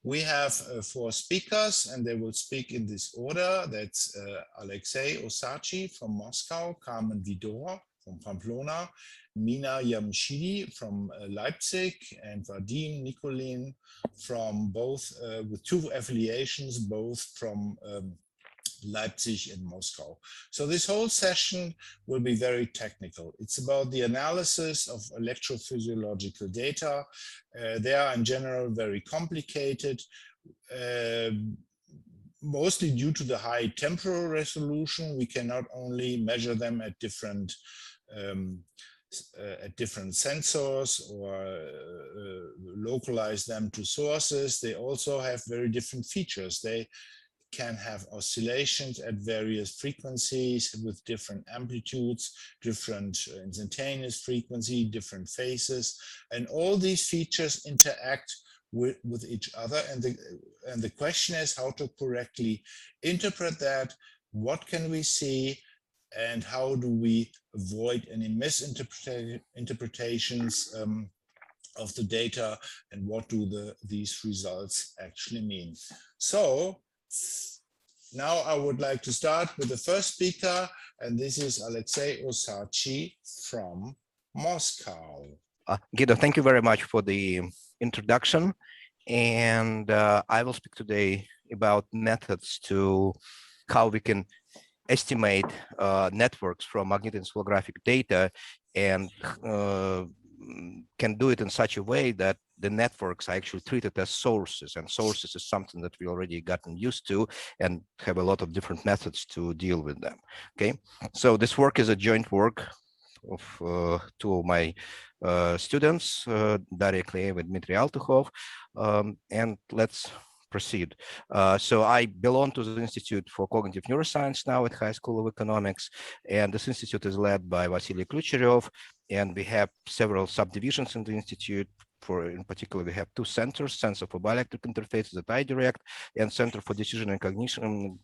We have 4 speakers, and they will speak in this order. That's Alexei Osachi from Moscow, Carmen Vidor from Pamplona, Mina Yamshidi from Leipzig, and Vadim Nikolin from both, with 2 affiliations, both from Leipzig and Moscow. So this whole session will be very technical. It's about the analysis of electrophysiological data. They are in general very complicated, mostly due to the high temporal resolution. We can not only measure them at different sensors or localize them to sources. They also have very different features. They can have oscillations at various frequencies with different amplitudes, different instantaneous frequency, different phases, and all these features interact with each other. And the question is how to correctly interpret that. What can we see, and how do we avoid any misinterpretations of the data, and what do these results actually mean? So now I would like to start with the first speaker, and this is Alexei Osachi from Moscow. Guido, thank you very much for the introduction. And I will speak today about methods to how we can estimate networks from magnetoencephalographic data, and can do it in such a way that the networks are actually treated as sources, and sources is something that we already gotten used to and have a lot of different methods to deal with them. Okay, so this work is a joint work of 2 of my students, Daria Kleeva and Dmitry Altukhov, and let's proceed. So I belong to the Institute for Cognitive Neuroscience now at High School of Economics, and this institute is led by Vasily Klucherev, and we have several subdivisions in the institute. In particular, we have 2 centers: Center for Bioelectric Interfaces at IDirect, and Center for Decision and Cognition,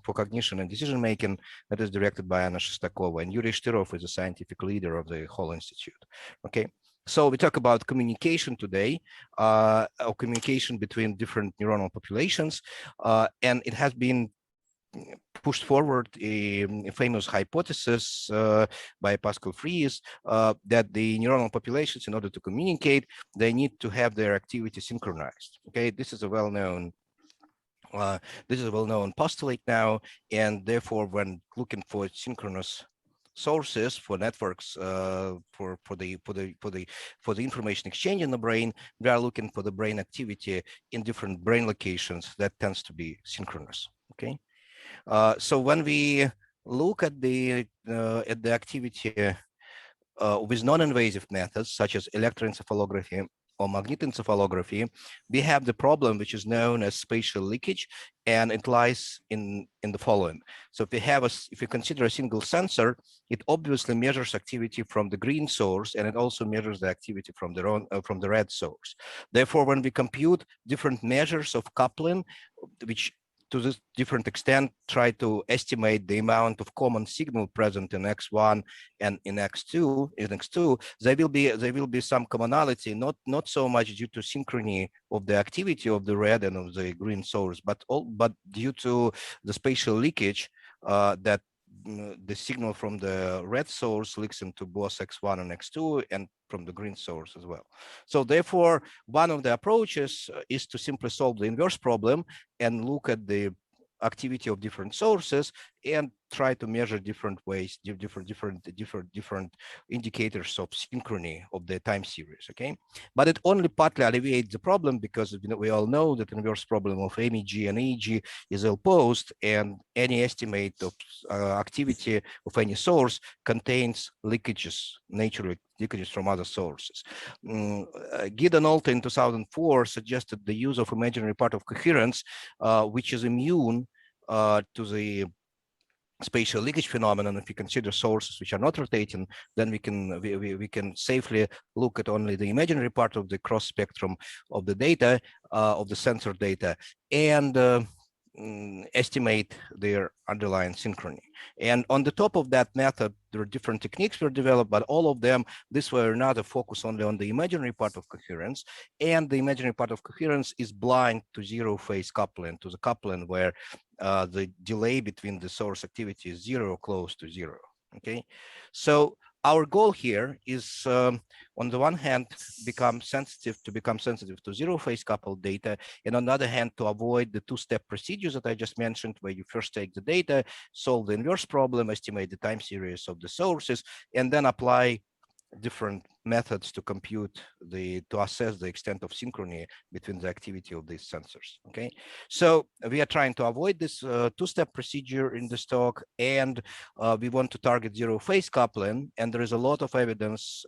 and Decision Making, that is directed by Anna Shestakova, and Yuri Shtirov is the scientific leader of the whole institute. Okay. So we talk about communication today, or communication between different neuronal populations, and it has been pushed forward a famous hypothesis by Pascal Fries that the neuronal populations, in order to communicate, they need to have their activity synchronized. Okay, this is a well-known postulate now, and therefore, when looking for synchronous sources for networks for the information exchange in the brain, we are looking for the brain activity in different brain locations that tends to be synchronous. Okay, so when we look at the activity with non-invasive methods such as electroencephalography or magnetoencephalography, we have the problem which is known as spatial leakage, and it lies in the following. So if we consider a single sensor, it obviously measures activity from the green source, and it also measures the activity from the red source. Therefore, when we compute different measures of coupling, which to this different extent try to estimate the amount of common signal present in X1 and in X2, there will be some commonality, not so much due to synchrony of the activity of the red and of the green source, but due to the spatial leakage that the signal from the red source leaks into both X1 and X2, and from the green source as well. So therefore, one of the approaches is to simply solve the inverse problem and look at the activity of different sources and try to measure different ways, different indicators of synchrony of the time series. Okay, but it only partly alleviates the problem, because we all know that inverse problem of MEG and EEG is ill-posed, and any estimate of activity of any source contains leakages, natural leakages from other sources. Guido and Nolte in 2004 suggested the use of imaginary part of coherence, which is immune to the spatial leakage phenomenon. If we consider sources which are not rotating, then we can safely look at only the imaginary part of the cross spectrum of the data, of the sensor data, and estimate their underlying synchrony. And on the top of that method, there are different techniques were developed, but all of them, this were not a focus only on the imaginary part of coherence. And the imaginary part of coherence is blind to zero phase coupling, to the coupling where the delay between the source activity is zero or close to zero. Okay, so our goal here is, on the one hand, become sensitive to zero phase coupled data, and on the other hand, to avoid the two-step procedures that I just mentioned, where you first take the data, solve the inverse problem, estimate the time series of the sources, and then apply different methods to assess the extent of synchrony between the activity of these sensors. Okay, so we are trying to avoid this two-step procedure in this talk, and we want to target zero phase coupling. And there is a lot of evidence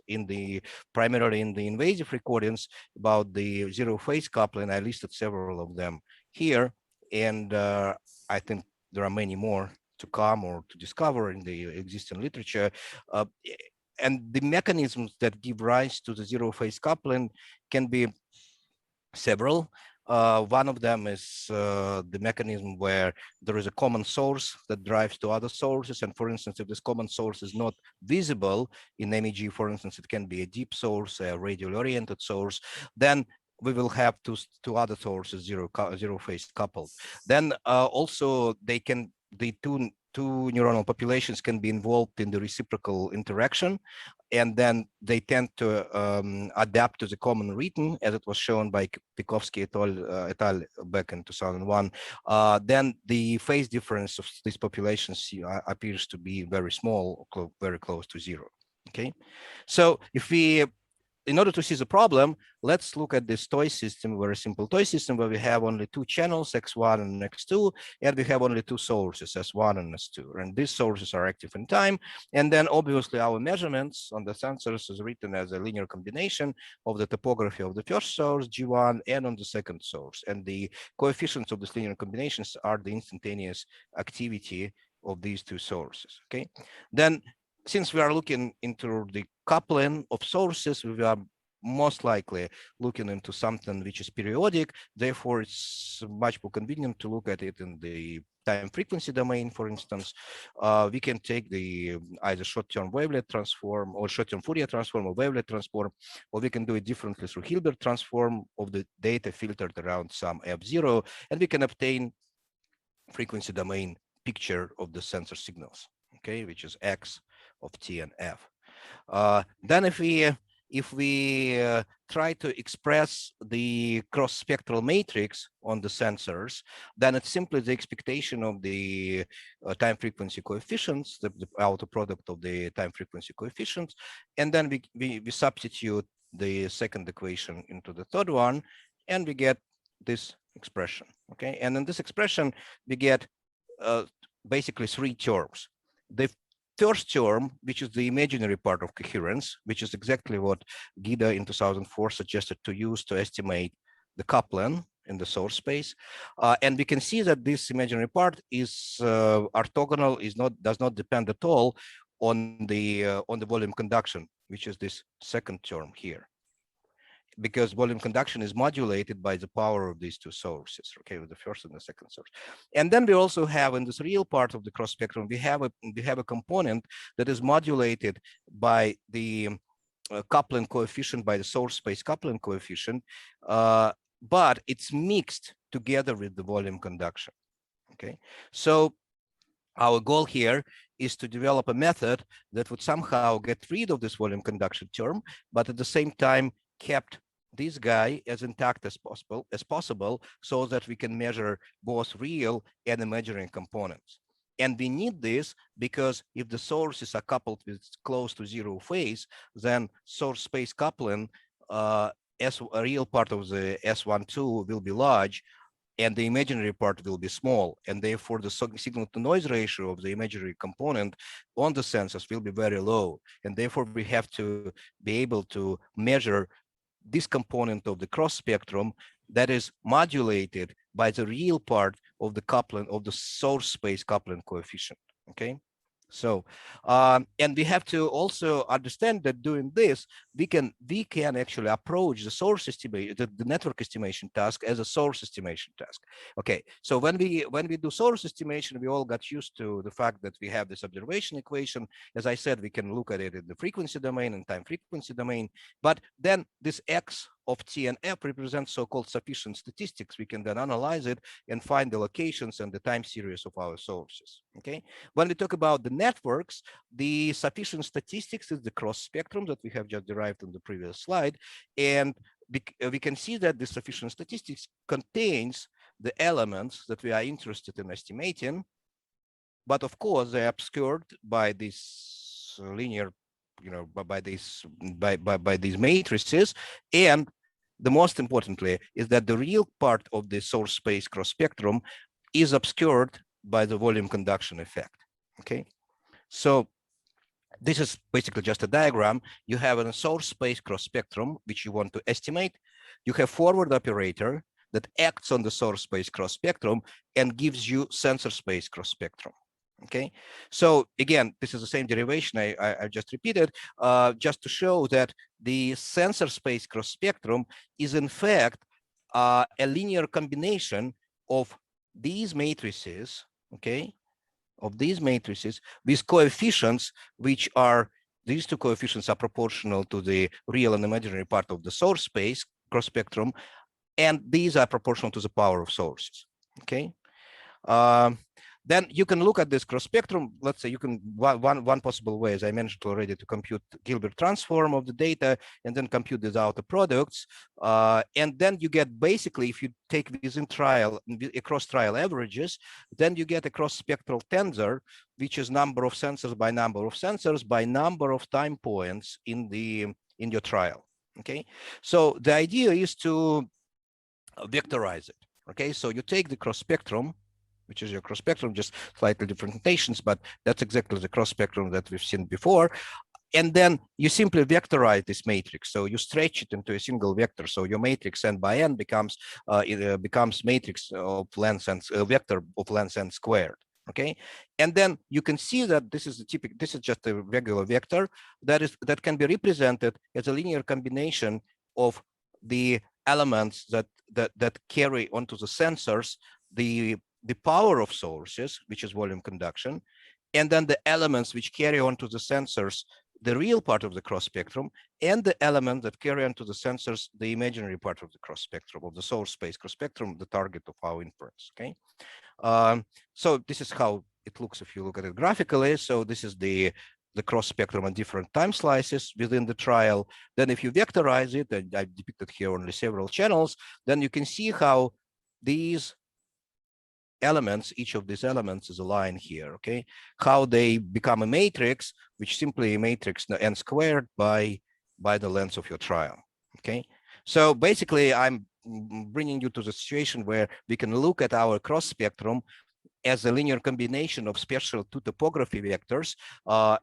primarily in the invasive recordings about the zero phase coupling. I listed several of them here, and I think there are many more to come or to discover in the existing literature. And the mechanisms that give rise to the zero phase coupling can be several. One of them is the mechanism where there is a common source that drives to other sources. And for instance, if this common source is not visible in MEG, for instance, it can be a deep source, a radially oriented source, then we will have two other sources zero phase coupled. Then also the two neuronal populations can be involved in the reciprocal interaction, and then they tend to adapt to the common rhythm, as it was shown by Pikovsky et al. Back in 2001. Then the phase difference of these populations appears to be very small, very close to zero. Okay, so in order to see the problem, let's look at this toy system, very simple toy system, where we have only two channels, X1 and X2, and we have only two sources, S1 and S2. And these sources are active in time. And then obviously our measurements on the sensors is written as a linear combination of the topography of the first source, G1, and on the second source. And the coefficients of these linear combinations are the instantaneous activity of these two sources. Okay, then since we are looking into the coupling of sources, we are most likely looking into something which is periodic. Therefore, it's much more convenient to look at it in the time frequency domain. For instance, we can take the either short-term wavelet transform or short-term Fourier transform or wavelet transform, or we can do it differently through Hilbert transform of the data filtered around some F0, and we can obtain frequency domain picture of the sensor signals, okay, which is X of T and F. Then if we try to express the cross-spectral matrix on the sensors, then it's simply the expectation of the time frequency coefficients, the outer product of the time frequency coefficients, and then we substitute the second equation into the third one, and we get this expression. Okay, and in this expression we get basically three terms. The first term, which is the imaginary part of coherence, which is exactly what Gida in 2004 suggested to use to estimate the coupling in the source space. And we can see that this imaginary part is orthogonal, does not depend at all on the volume conduction, which is this second term here, because volume conduction is modulated by the power of these two sources, okay, with the first and the second source. And then we also have in this real part of the cross spectrum, we have a component that is modulated by the coupling coefficient, by the source space coupling coefficient, but it's mixed together with the volume conduction. Okay, so our goal here is to develop a method that would somehow get rid of this volume conduction term, but at the same time kept this guy as intact as possible, so that we can measure both real and imaginary components. And we need this because if the sources are coupled with close to zero phase, then source space coupling, as a real part of the S12 will be large, and the imaginary part will be small, and therefore the signal to noise ratio of the imaginary component on the sensors will be very low, and therefore we have to be able to measure this component of the cross spectrum that is modulated by the real part of the coupling of the source space coupling coefficient. Okay, So, and we have to also understand that doing this, we can actually approach the source estimation, the network estimation task as a source estimation task. Okay, so when we do source estimation, we all got used to the fact that we have this observation equation. As I said, we can look at it in the frequency domain and time frequency domain, but then this x of t and f represents so-called sufficient statistics. We can then analyze it and find the locations and the time series of our sources. Okay, when we talk about the networks, the sufficient statistics is the cross spectrum that we have just derived on the previous slide, and we can see that the sufficient statistics contains the elements that we are interested in estimating, but of course they are obscured by this linear, by these matrices. And the most importantly is that the real part of the source space cross spectrum is obscured by the volume conduction effect. Okay, so this is basically just a diagram. You have a source space cross spectrum which you want to estimate. You have forward operator that acts on the source space cross spectrum and gives you sensor space cross spectrum. Okay, so again, this is the same derivation I just repeated, just to show that the sensor space cross spectrum is in fact a linear combination of these matrices, okay, of these matrices with coefficients which are, these two coefficients are proportional to the real and imaginary part of the source space cross spectrum, and these are proportional to the power of sources. Okay. Then you can look at this cross spectrum. Let's say you can, one possible way, as I mentioned already, to compute Gilbert transform of the data and then compute these outer products. And then you get basically, if you take these in trial, across trial averages, then you get a cross spectral tensor, which is number of sensors by number of sensors by number of time points in your trial. Okay, so the idea is to vectorize it. Okay, so you take the cross spectrum, which is your cross spectrum, just slightly different notations, but that's exactly the cross spectrum that we've seen before. And then you simply vectorize this matrix. So you stretch it into a single vector. So your matrix n by n becomes matrix of length and vector of length n squared. Okay, and then you can see that this is the typical, this is just a regular vector that can be represented as a linear combination of the elements that carry onto the sensors the power of sources, which is volume conduction, and then the elements which carry on to the sensors the real part of the cross spectrum, and the element that carry on to the sensors the imaginary part of the cross spectrum, of the source space cross spectrum, the target of our inference. Okay, so this is how it looks if you look at it graphically. So this is the cross spectrum on different time slices within the trial. Then if you vectorize it, and I've depicted here only several channels, then you can see how these elements, each of these elements is a line here, okay? How they become a matrix, which simply a matrix n squared by the length of your trial, okay? So basically, I'm bringing you to the situation where we can look at our cross spectrum as a linear combination of special two topography vectors,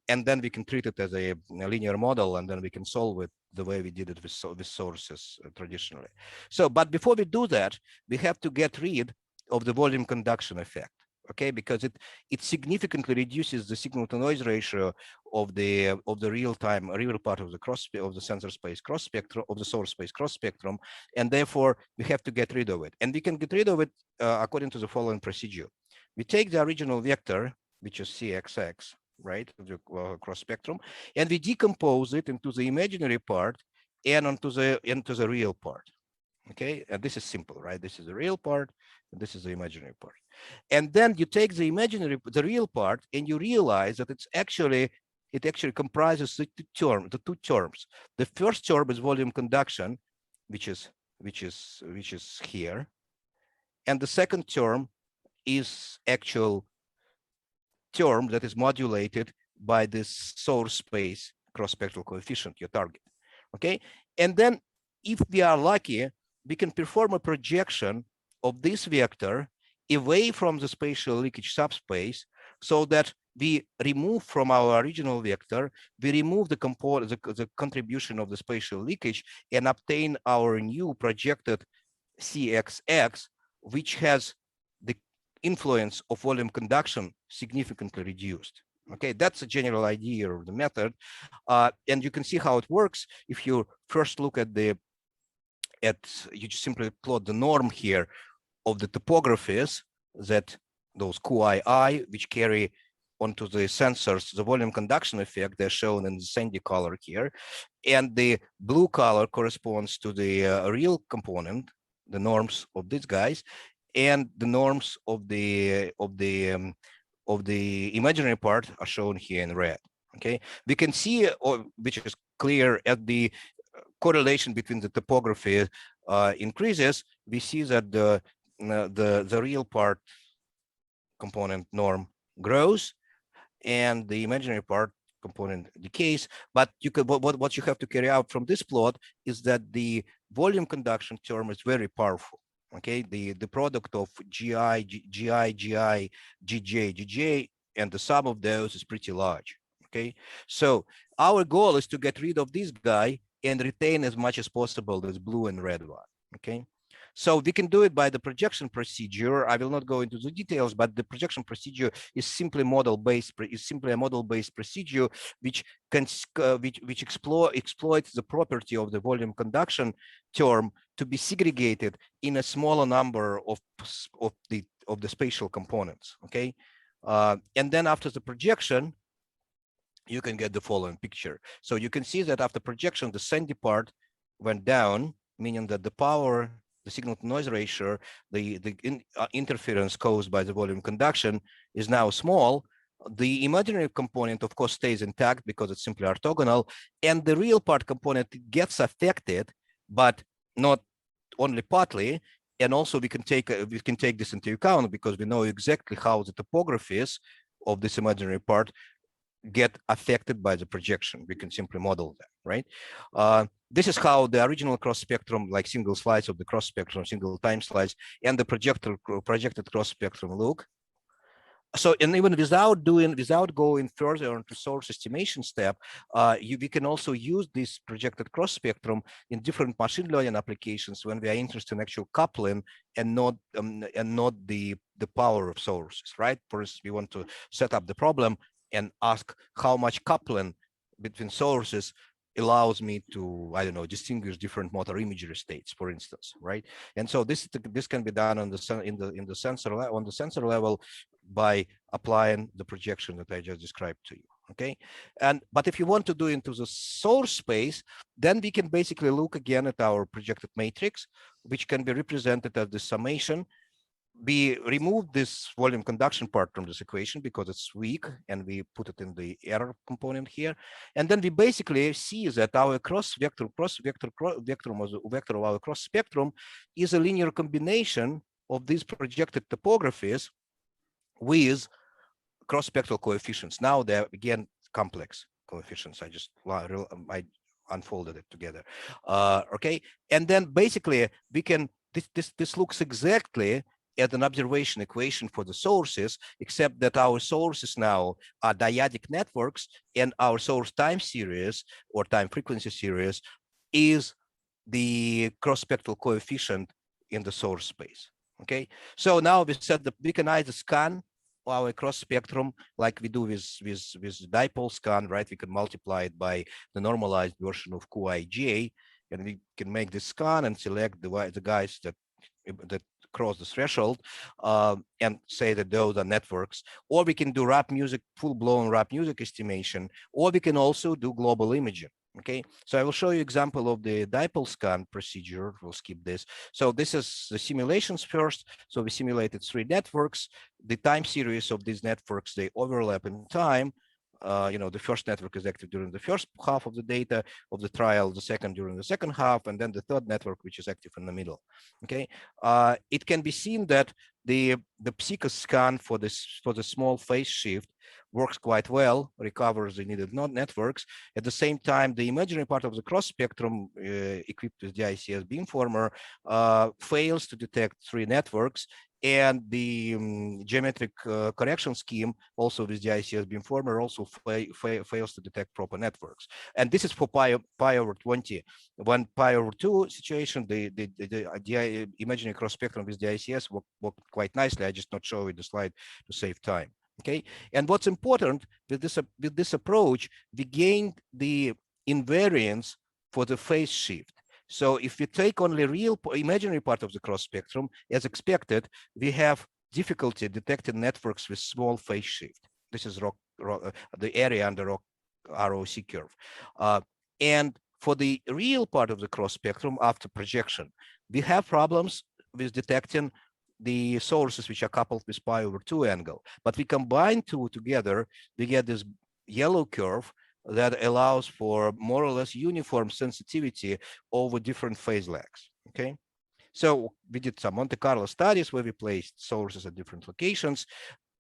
and then we can treat it as a linear model, and then we can solve it the way we did it with sources traditionally. So, but before we do that, we have to get rid of the volume conduction effect, okay? Because it significantly reduces the signal to noise ratio of the real part of the sensor space cross spectrum, of the source space cross spectrum, and therefore we have to get rid of it. And we can get rid of it according to the following procedure. We take the original vector, which is CXX, right, of the cross spectrum, and we decompose it into the imaginary part and into the real part. Okay, and this is simple, right? This is the real part, and this is the imaginary part. And then you take the real part, and you realize that it actually comprises the two terms. The first term is volume conduction, which is here, and the second term is actual term that is modulated by this source space cross spectral coefficient, your target. Okay, and then if we are lucky, we can perform a projection of this vector away from the spatial leakage subspace, so that we remove from our original vector, we remove the contribution of the spatial leakage and obtain our new projected CXX, which has the influence of volume conduction significantly reduced. Okay, that's a general idea of the method, and you can see how it works if you first look at you just simply plot the norm here of the topographies that those QII, which carry onto the sensors the volume conduction effect. They're shown in the sandy color here, and the blue color corresponds to the real component, the norms of these guys, and the norms of the imaginary part are shown here in red. Okay, we can see, which is clear, at the correlation between the topography increases, we see that the real part component norm grows and the imaginary part component decays. But you could, what you have to carry out from this plot is that the volume conduction term is very powerful. Okay, the product of GI, GJ, GJ, and the sum of those is pretty large. Okay, so our goal is to get rid of this guy and retain as much as possible this blue and red one. Okay, so we can do it by the projection procedure. I will not go into the details, but the projection procedure is simply model-based. Is simply a model-based procedure which exploits the property of the volume conduction term to be segregated in a smaller number of the spatial components. Okay, and then after the projection, you can get the following picture. So you can see that after projection, the sandy part went down, meaning that the power, the signal to noise ratio, the interference caused by the volume conduction is now small. The imaginary component, of course, stays intact because it's simply orthogonal, and the real part component gets affected, but not only partly. And also we can take this into account because we know exactly how the topographies of this imaginary part get affected by the projection. We can simply model that, right? This is how the original cross spectrum, like single slice of the cross spectrum, single time slice, and the projected cross spectrum look. So, and even without going further into source estimation step, we can also use this projected cross spectrum in different machine learning applications when we are interested in actual coupling and not the power of sources, right? First, we want to set up the problem and ask how much coupling between sources allows me to, I don't know, distinguish different motor imagery states, for instance, right? And so this can be done on the sensor level by applying the projection that I just described to you. Okay, but if you want to do into the source space, then we can basically look again at our projected matrix, which can be represented as the summation. We remove this volume conduction part from this equation because it's weak, and we put it in the error component here. And then we basically see that our vector of our cross spectrum is a linear combination of these projected topographies with cross spectral coefficients. Now they're again complex coefficients. I unfolded it together. Okay, and then basically we can this looks exactly at an observation equation for the sources, except that our sources now are dyadic networks, and our source time series or time frequency series is the cross-spectral coefficient in the source space. Okay, so now we can either scan our cross spectrum like we do with dipole scan, right? We can multiply it by the normalized version of QIJ, and we can make this scan and select the guys that cross the threshold and say that those are networks. Or we can do rap music, full-blown rap music estimation, or we can also do global imaging. Okay, so I will show you example of the dipole scan procedure. We'll skip this. So this is the simulations first. So we simulated 3 networks. The time series of these networks, they overlap in time. The first network is active during the first half of the data of the trial, the second during the second half, and then the third network, which is active in the middle. Okay, it can be seen that the Psico scan for the small phase shift works quite well, recovers the needed networks. At the same time, the imaginary part of the cross spectrum equipped with the ICS beamformer fails to detect 3 networks, and the geometric correction scheme also with the ICS beamformer also fails to detect proper networks. And this is for pi over 20. When pi over 2 situation, the imaginary cross spectrum with the ICS worked quite nicely. I just not show you the slide to save time. Okay, and what's important with this approach, we gained the invariance for the phase shift. So if we take only real imaginary part of the cross spectrum, as expected, we have difficulty detecting networks with small phase shift. This is the area under ROC curve. And for the real part of the cross spectrum after projection, we have problems with detecting the sources which are coupled with pi/2 angle. But we combine two together, we get this yellow curve that allows for more or less uniform sensitivity over different phase lags. Okay, so we did some Monte Carlo studies where we placed sources at different locations,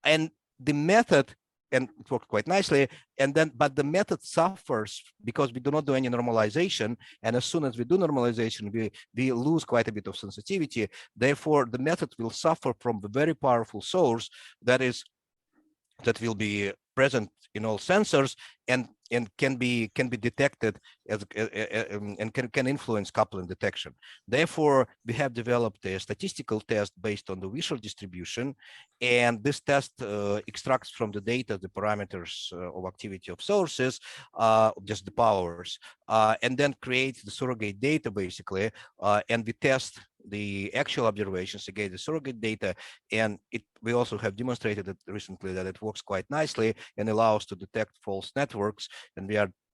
and the method, and it worked quite nicely, and then but the method suffers because we do not do any normalization, and as soon as we do normalization, we lose quite a bit of sensitivity. Therefore, the method will suffer from the very powerful source that will be present in all sensors and can be detected as and can influence coupling detection. Therefore, we have developed a statistical test based on the visual distribution, and this test extracts from the data the parameters of activity of sources, just the powers, and then creates the surrogate data basically, and we test the actual observations against the surrogate data, and we also have demonstrated it recently that it works quite nicely and allows to detect false networks, and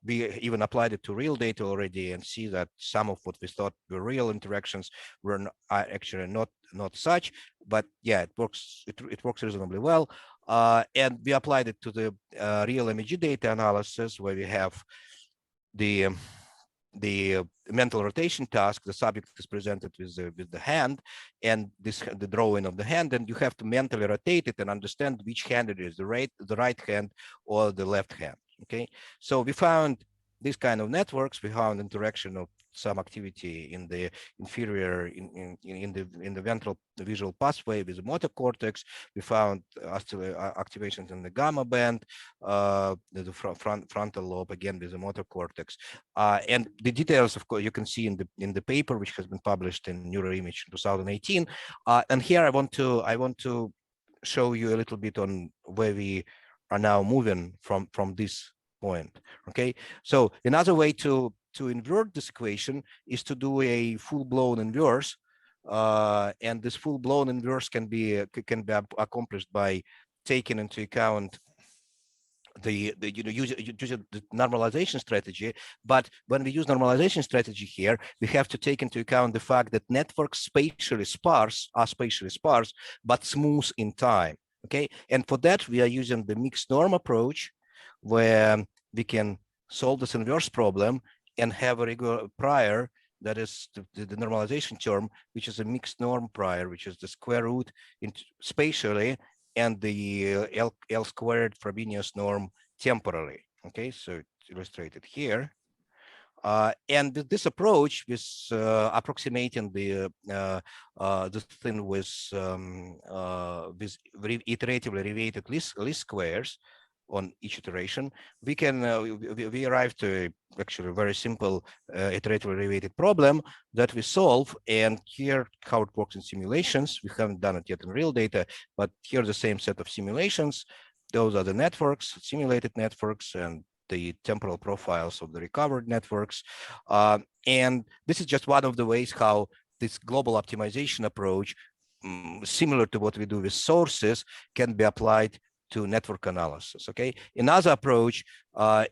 we even applied it to real data already and see that some of what we thought were real interactions were actually not such. But yeah, it works reasonably well, and we applied it to the real MEG data analysis where we have the mental rotation task. The subject is presented with the hand and the drawing of the hand, and you have to mentally rotate it and understand which hand it is, the right hand or the left hand. Okay, so we found these kind of networks. We found interaction of some activity in the inferior in the ventral visual pathway with the motor cortex. We found activations in the gamma band, the frontal lobe again with the motor cortex, and the details, of course, you can see in the paper which has been published in Neuroimage in 2018. And here I want to show you a little bit on where we are now moving from this point. Okay, so another way to invert this equation is to do a full-blown inverse, and this full-blown inverse can be accomplished by taking into account using the normalization strategy. But when we use normalization strategy here, we have to take into account the fact that networks spatially sparse, but smooth in time. Okay, and for that we are using the mixed norm approach, where we can solve this inverse problem and have a regular prior, that is the normalization term, which is a mixed norm prior, which is the square root spatially and the L squared Frobenius norm temporally. Okay, so it's illustrated here. And this approach with approximating this thing with iteratively reweighted least squares on each iteration, we can we arrive to actually a very simple iteratively reweighted problem that we solve. And here how it works in simulations. We haven't done it yet in real data, but here's the same set of simulations. Those are the networks, simulated networks, and the temporal profiles of the recovered networks. And this is just one of the ways how this global optimization approach, similar to what we do with sources, can be applied to network analysis. Okay, another approach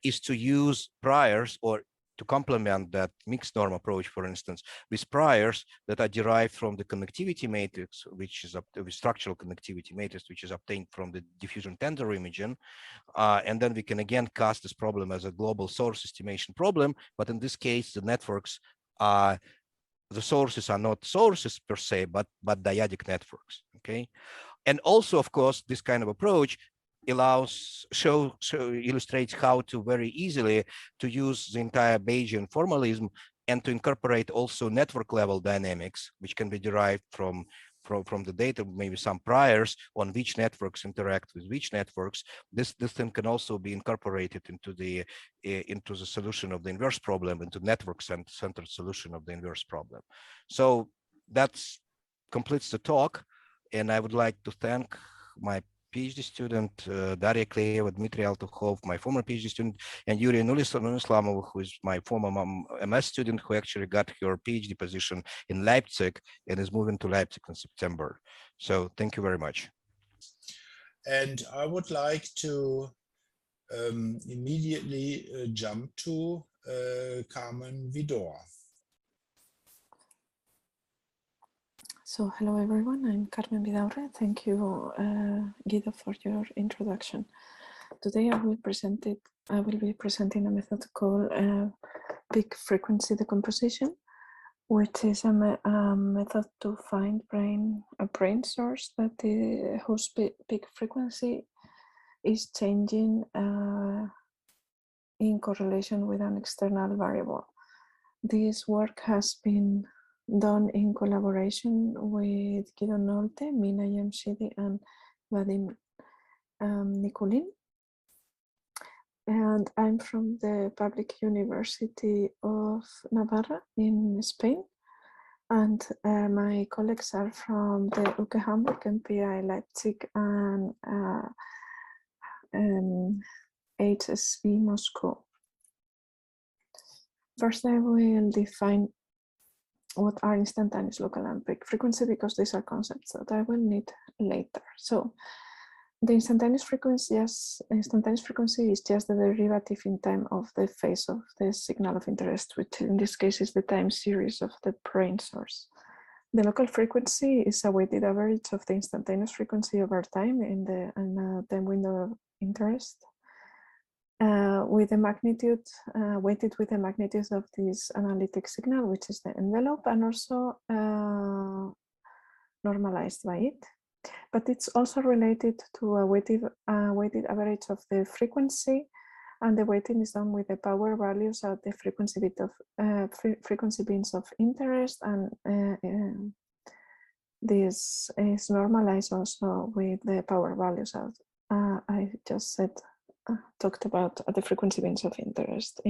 is to use priors, or to complement that mixed norm approach, for instance, with priors that are derived from the connectivity matrix, which is with structural connectivity matrix, which is obtained from the diffusion tensor imaging. And then we can again cast this problem as a global source estimation problem. But in this case, the networks are, the sources are not sources per se, but dyadic networks. Okay. And also, of course, this kind of approach illustrates how to very easily to use the entire Bayesian formalism and to incorporate also network level dynamics, which can be derived from the data, maybe some priors on which networks interact with which networks. This thing can also be incorporated into the solution of the inverse problem, into network-centered solution of the inverse problem. So that completes the talk. And I would like to thank my PhD student, Daria Kleeva, Dmitry Altukhov, my former PhD student, and Yuri Nulislamov, who is my former MS student, who actually got her PhD position in Leipzig and is moving to Leipzig in September. So thank you very much. And I would like to immediately jump to Carmen Vidor. So hello everyone, I'm Carmen Vidaurre. Thank you, Guido, for your introduction. Today I will be presenting a method called peak frequency decomposition, which is a method to find a brain source that whose peak frequency is changing in correlation with an external variable. This work has been done in collaboration with Guido Nolte, Mina Yamshidi, and Vadim Nikulin. And I'm from the Public University of Navarra in Spain. And my colleagues are from the UK Hamburg, MPI Leipzig, and HSV Moscow. First, I will define what are instantaneous local and peak frequency, because these are concepts that I will need later. So the instantaneous frequency is just the derivative in time of the phase of the signal of interest, which in this case is the time series of the brain source. The local frequency is a weighted average of the instantaneous frequency over time in the time window of interest, with the magnitude weighted with the magnitude of this analytic signal, which is the envelope, and also normalized by it. But it's also related to a weighted average of the frequency, and the weighting is done with the power values at the frequency bit of frequency bins of interest, and this is normalized also with the power values of I just said. Talked about the frequency bins of interest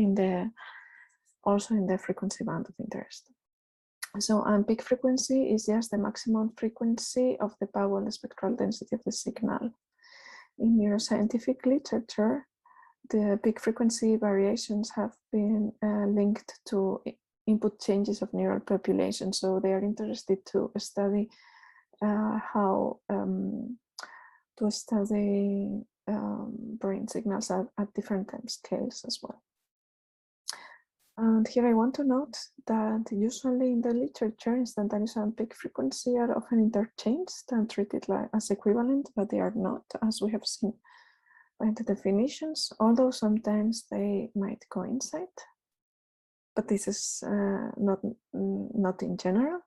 also in the frequency band of interest. So peak frequency is just the maximum frequency of the power spectral density of the signal. In neuroscientific literature, the peak frequency variations have been linked to input changes of neural population. So they are interested to study brain signals at different time scales as well. And here I want to note that usually in the literature, instantaneous and peak frequency are often interchanged and treated as equivalent, but they are not, as we have seen by the definitions, although sometimes they might coincide. But this is not in general.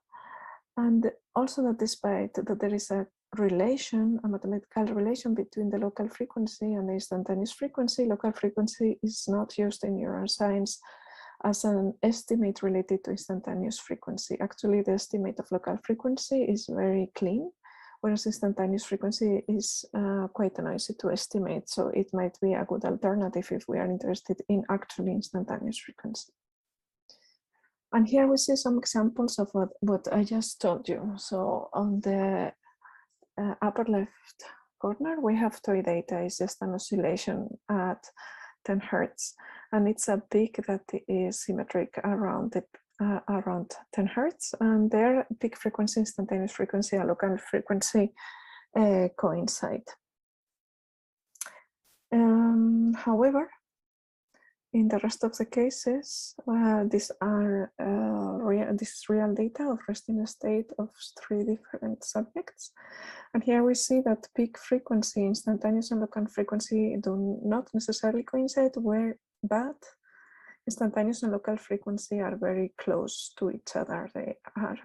And also that despite that there is a mathematical relation between the local frequency and the instantaneous frequency, local frequency is not used in neuroscience as an estimate related to instantaneous frequency. Actually, the estimate of local frequency is very clean, whereas instantaneous frequency is quite noisy to estimate. So it might be a good alternative if we are interested in actually instantaneous frequency. And here we see some examples of what I just told you. So on the upper left corner, we have toy data. It's just an oscillation at 10 Hertz. And it's a peak that is symmetric around 10 Hertz. And their peak frequency, instantaneous frequency, and local frequency coincide. However, in the rest of the cases, these are real data of resting state of 3 different subjects. And here we see that peak frequency, instantaneous and local frequency do not necessarily coincide, but instantaneous and local frequency are very close to each other. They are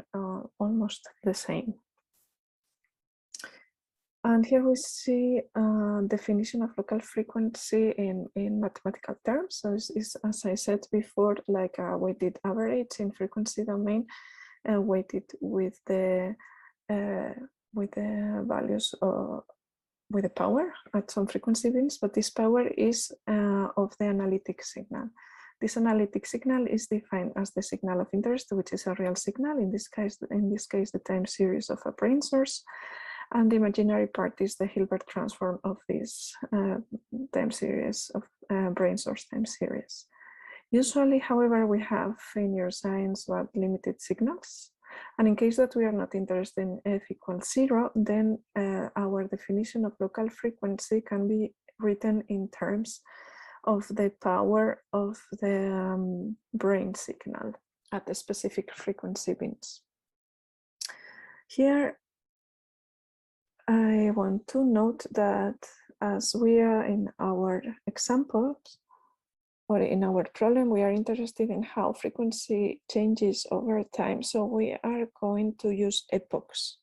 almost the same. And here we see a definition of local frequency in mathematical terms. So it's, as I said before, like a weighted average in frequency domain, weighted with the values with the power at some frequency bins, but this power is of the analytic signal. This analytic signal is defined as the signal of interest, which is a real signal. In this case, the time series of a brain source. And the imaginary part is the Hilbert transform of this time series of brain source time series. Usually, however, we have in neuroscience but limited signals. And in case that we are not interested in f equals 0, then our definition of local frequency can be written in terms of the power of the brain signal at the specific frequency bins. Here, I want to note that as we are in our examples, or in our problem, we are interested in how frequency changes over time. So we are going to use epochs,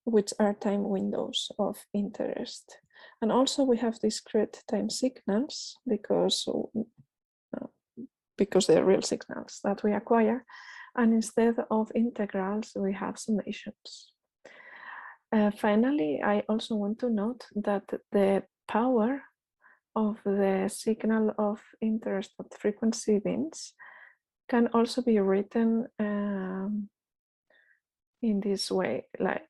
which are time windows of interest. And also we have discrete time signals because they're real signals that we acquire. And instead of integrals, we have summations. Finally, I also want to note that the power of the signal of interest at frequency bins can also be written in this way, like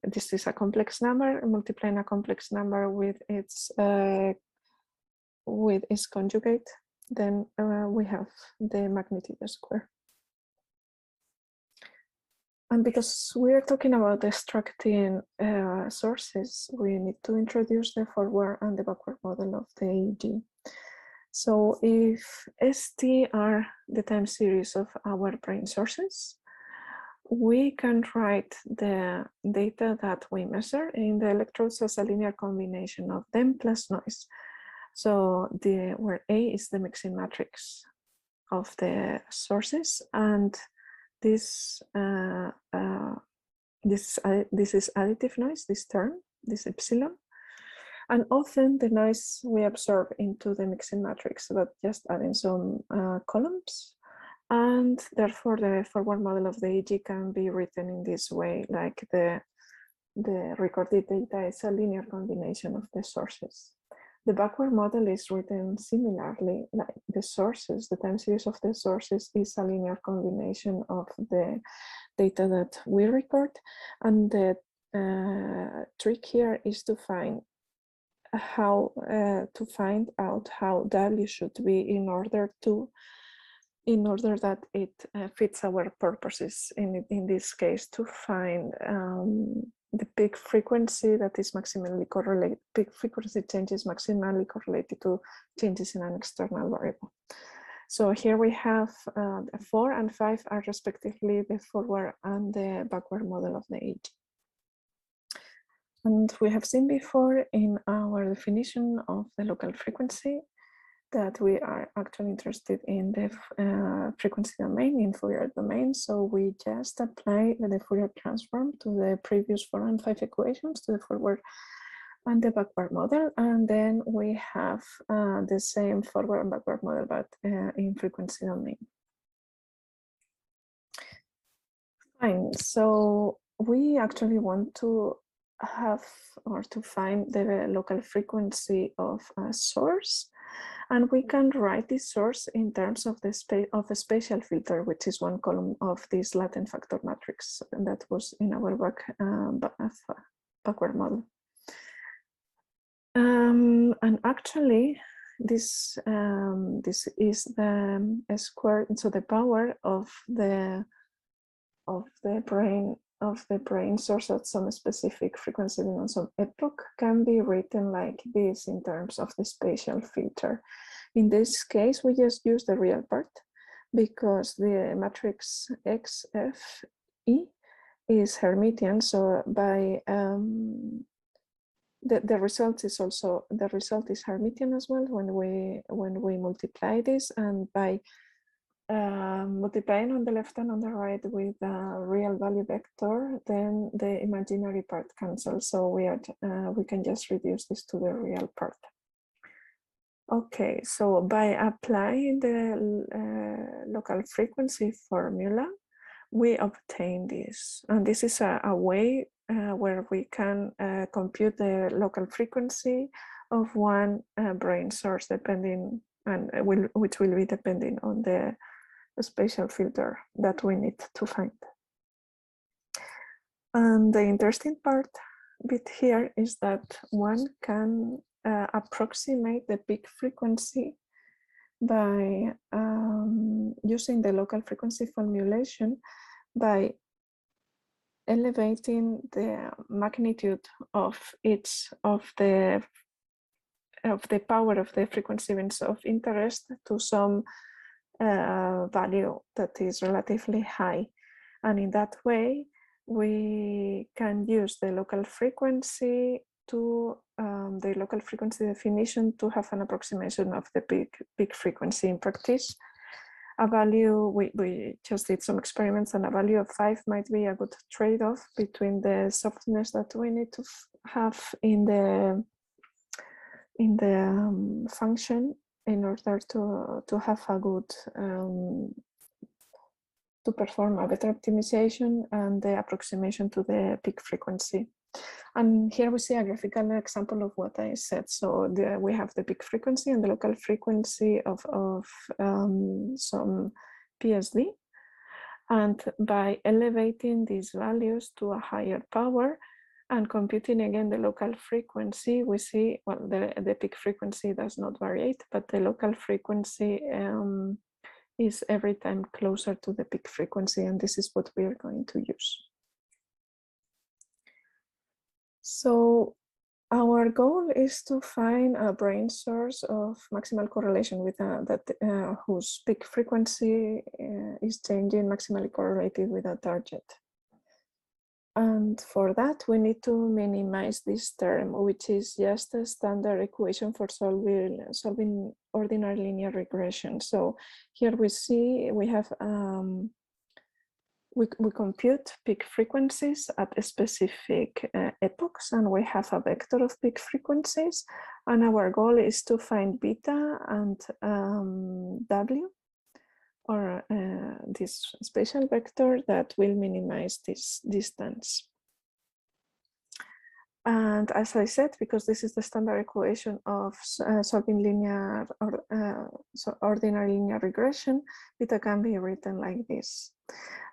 this is a complex number, multiplying a complex number with its conjugate, then we have the magnitude square. And because we are talking about extracting sources, we need to introduce the forward and the backward model of the EEG. So if ST are the time series of our brain sources, we can write the data that we measure in the electrodes as a linear combination of them plus noise. So where A is the mixing matrix of the sources, and this is additive noise, this term, this epsilon. And often the noise we absorb into the mixing matrix, but just adding some columns. And therefore the forward model of the EEG can be written in this way, like the recorded data is a linear combination of the sources. The backward model is written similarly, like the sources, the time series of the sources is a linear combination of the data that we record. And the trick here is to find out how W should be in order that it fits our purposes, in this case, to find the peak frequency that is maximally correlated, peak frequency changes maximally correlated to changes in an external variable. So here we have 4 and 5 are respectively the forward and the backward model of the EEG. And we have seen before in our definition of the local frequency that we are actually interested in the frequency domain, in Fourier domain. So we just apply the Fourier transform to the previous 4 and 5 equations, to the forward and the backward model. And then we have the same forward and backward model, but in frequency domain. Fine, so we actually want to have or to find the local frequency of a source. And we can write this source in terms of the a spatial filter, which is one column of this latent factor matrix, and that was in our backward model. And actually, this is the square, so the power of the brain source at some specific frequency and some epoch can be written like this in terms of the spatial filter. In this case, we just use the real part because the matrix XFE is Hermitian. So by the result is Hermitian as well when we multiply this, and by multiplying on the left and on the right with a real value vector, then the imaginary part cancels. So we can just reduce this to the real part. Okay, so by applying the local frequency formula, we obtain this. And this is a way where we can compute the local frequency of one brain source, depending, and which will be depending on the spatial filter that we need to find. And the interesting bit here is that one can approximate the peak frequency by using the local frequency formulation by elevating the magnitude of each of the power of the frequency events of interest to some value that is relatively high. And in that way, we can use the local frequency to the local frequency definition to have an approximation of the peak frequency. In practice, a value, we just did some experiments, and a value of 5 might be a good trade-off between the softness that we need to have in the function in order to have a good to perform a better optimization and the approximation to the peak frequency. And here we see a graphical example of what I said. So we have the peak frequency and the local frequency of some PSD. And by elevating these values to a higher power and computing again the local frequency, we see, well, the peak frequency does not vary, but the local frequency is every time closer to the peak frequency, and this is what we are going to use. So our goal is to find a brain source of maximal correlation with whose peak frequency is changing maximally correlated with a target. And for that, we need to minimize this term, which is just a standard equation for solving ordinary linear regression. So here we see we have we compute peak frequencies at specific epochs, and we have a vector of peak frequencies, and our goal is to find beta and W, or this spatial vector that will minimize this distance. And as I said, because this is the standard equation of solving linear or ordinary linear regression, beta can be written like this.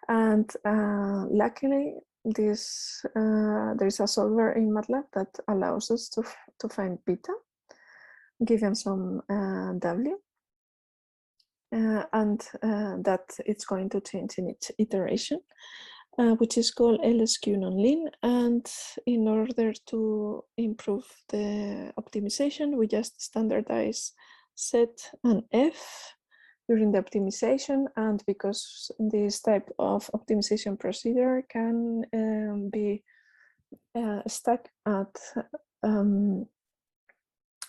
And luckily, there is a solver in MATLAB that allows us to find beta, given some W. And that it's going to change in each iteration, which is called LSQ nonlin. And in order to improve the optimization, we just standardize Z and F during the optimization. And because this type of optimization procedure can be stuck at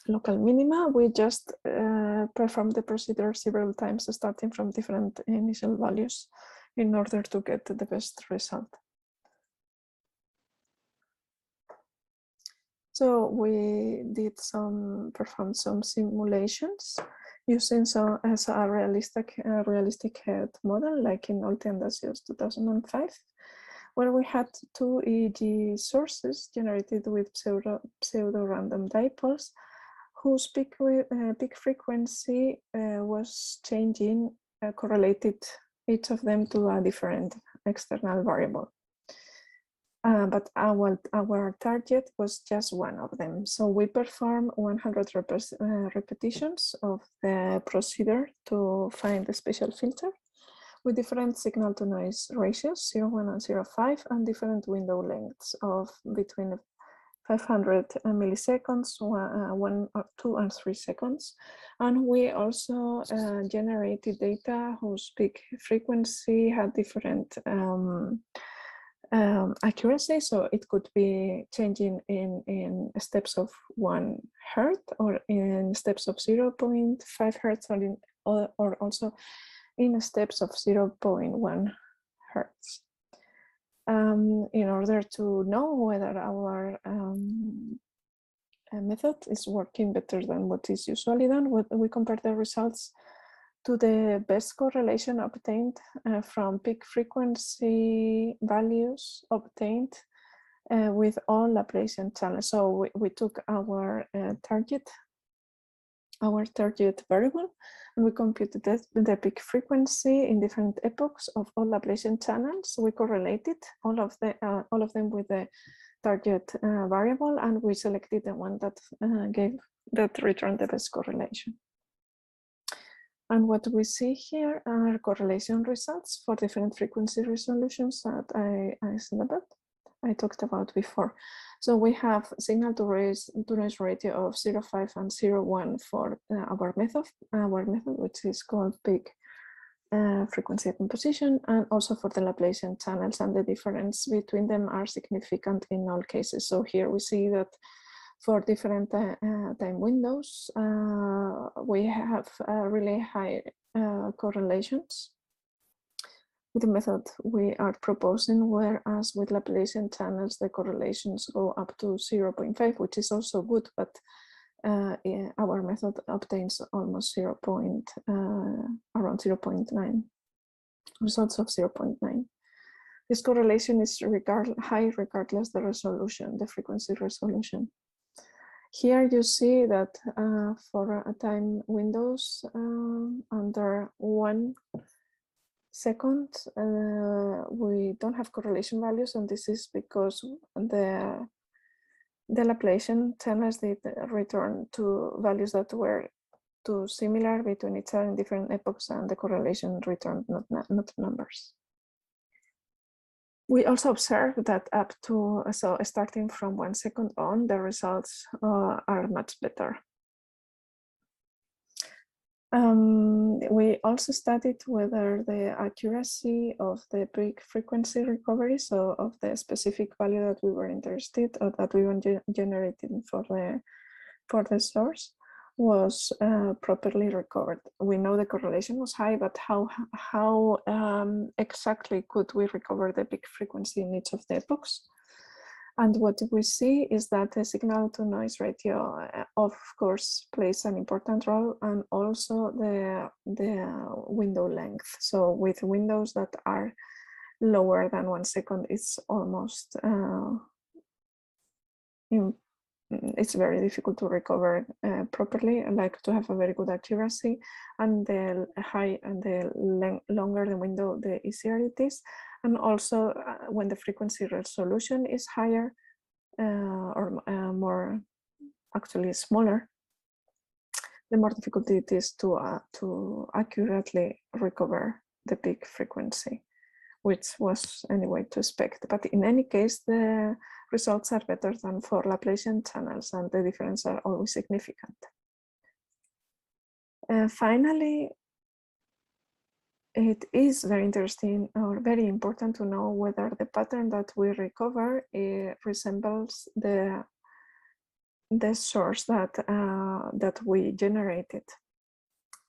local minima, we just perform the procedure several times, starting from different initial values in order to get the best result. So we performed some simulations using as a realistic head model, like in Untitled 2005, where we had two EEG sources generated with pseudo-random dipoles, whose peak frequency was changing, correlated each of them to a different external variable. But our target was just one of them. So we performed 100 repetitions of the procedure to find the spatial filter with different signal to noise ratios, 0.1 and 0.5, and different window lengths of between 500 milliseconds, 1, 2, and 3 seconds. And we also generated data whose peak frequency had different accuracy. So it could be changing in steps of 1 hertz, or in steps of 0.5 hertz, or also in steps of 0.1 hertz. In order to know whether our method is working better than what is usually done, we compare the results to the best correlation obtained from peak frequency values obtained with all Laplacian channels. So we took our target our target variable, and we computed the peak frequency in different epochs of all Laplacian channels. We correlated all of them with the target variable, and we selected the one that returned the best correlation. And what we see here are correlation results for different frequency resolutions that I talked about before. So we have signal to noise ratio of 0.5 and 0.1 for our method, which is called peak frequency composition, and also for the Laplacian channels, and the difference between them are significant in all cases. So here we see that for different time windows, we have really high correlations with the method we are proposing, whereas with Laplacian channels, the correlations go up to 0.5, which is also good, but our method obtains almost around 0.9, results of 0.9. This correlation is high regardless the resolution, the frequency resolution. Here you see that for time windows under 1 second, we don't have correlation values, and this is because the Laplacian channels did return to values that were too similar between each other in different epochs, and the correlation returned not numbers. We also observed that so starting from 1 second on, the results are much better. We also studied whether the accuracy of the peak frequency recovery, so of the specific value that we were interested or that we were generating for the source, was properly recovered. We know the correlation was high, but how exactly could we recover the peak frequency in each of the epochs? And what we see is that the signal to noise ratio, of course, plays an important role, and also the window length. So with windows that are lower than 1 second, it's almost it's very difficult to recover properly, like to have a very good accuracy, and the longer the window, the easier it is. And also when the frequency resolution is higher or more actually smaller, the more difficult it is to accurately recover the peak frequency, which was anyway to expect. But in any case, the results are better than for Laplacian channels, and the differences are always significant. Finally, it is very interesting or very important to know whether the pattern that we recover resembles the source that we generated.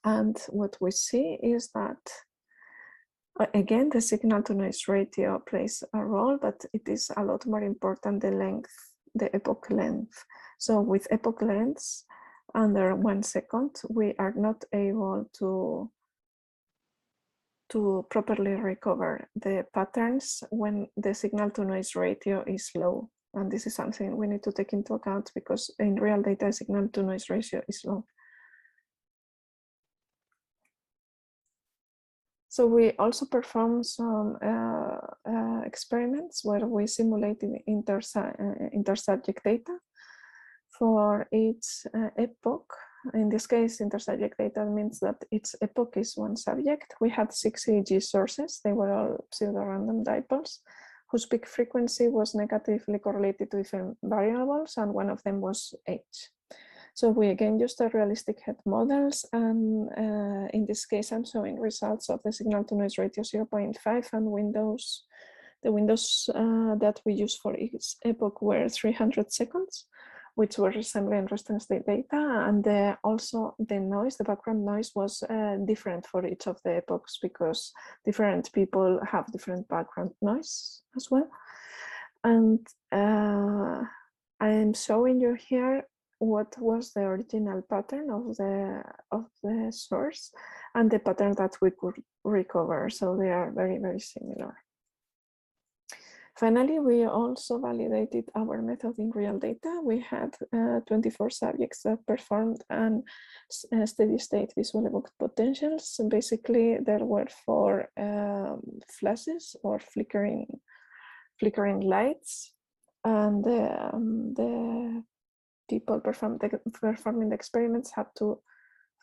And what we see is that, again, the signal to noise ratio plays a role, but it is a lot more important the length, the epoch length. So with epoch lengths under 1 second, we are not able to properly recover the patterns when the signal to noise ratio is low. And this is something we need to take into account, because in real data, signal to noise ratio is low. So we also performed some experiments where we simulated intersubject data for each epoch. In this case, intersubject data means that each epoch is one subject. We had 6 EEG sources. They were all pseudo-random dipoles whose peak frequency was negatively correlated to different variables, and one of them was age. So we again used the realistic head models, and in this case, I'm showing results of the signal to noise ratio 0.5, and the windows that we used for each epoch were 300 seconds, which were resembling resting state data, and also the noise, the background noise, was different for each of the epochs, because different people have different background noise as well. And I am showing you here what was the original pattern of the source and the pattern that we could recover. So they are very, very similar. Finally, we also validated our method in real data. We had 24 subjects that performed steady state visual evoked potentials. So basically, there were 4 flashes or flickering lights, and the people performing the experiments had to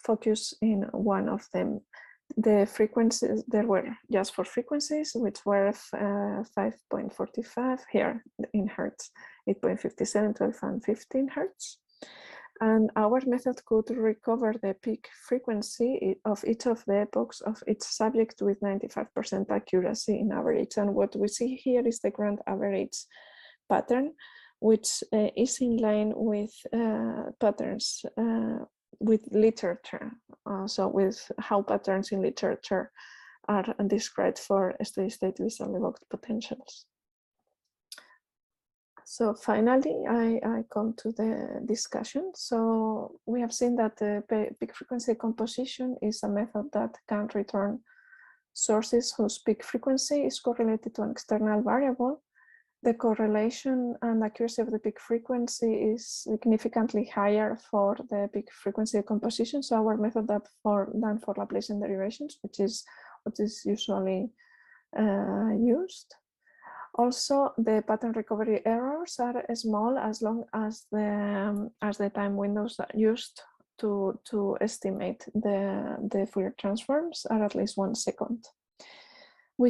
focus in one of them. The frequencies, there were just 4 frequencies, which were 5.45 here in hertz, 8.57, 12, and 15 hertz. And our method could recover the peak frequency of each of the epochs of each subject with 95% accuracy in average. And what we see here is the grand average pattern, which is in line with patterns with literature, so with how patterns in literature are described for steady-state visual evoked potentials. So finally, I come to the discussion. So we have seen that the peak frequency composition is a method that can return sources whose peak frequency is correlated to an external variable. The correlation and accuracy of the peak frequency is significantly higher for the peak frequency composition. So our method than for Laplacian derivations, which is what is usually used. Also, the pattern recovery errors are small as long as the time windows used to estimate the Fourier transforms are at least 1 second. We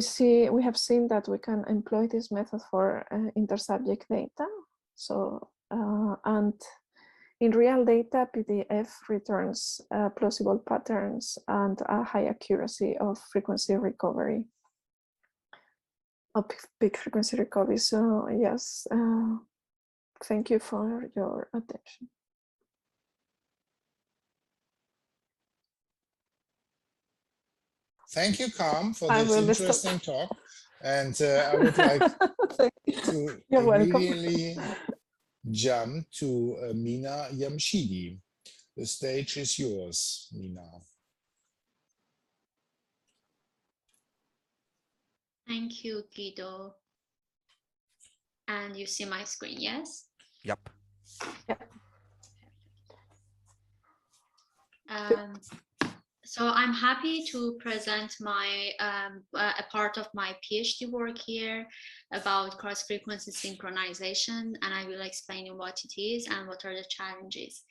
have seen that we can employ this method for intersubject data. So, and in real data, PDF returns plausible patterns and a high accuracy of frequency recovery, of peak frequency recovery. So yes, thank you for your attention. Thank you, Carm, for this interesting talk. And I would like to immediately jump to Mina Yamshidi. The stage is yours, Mina. Thank you, Guido. And you see my screen, yes? Yep. Yep. So I'm happy to present my a part of my PhD work here about cross-frequency synchronization, and I will explain you what it is and what are the challenges.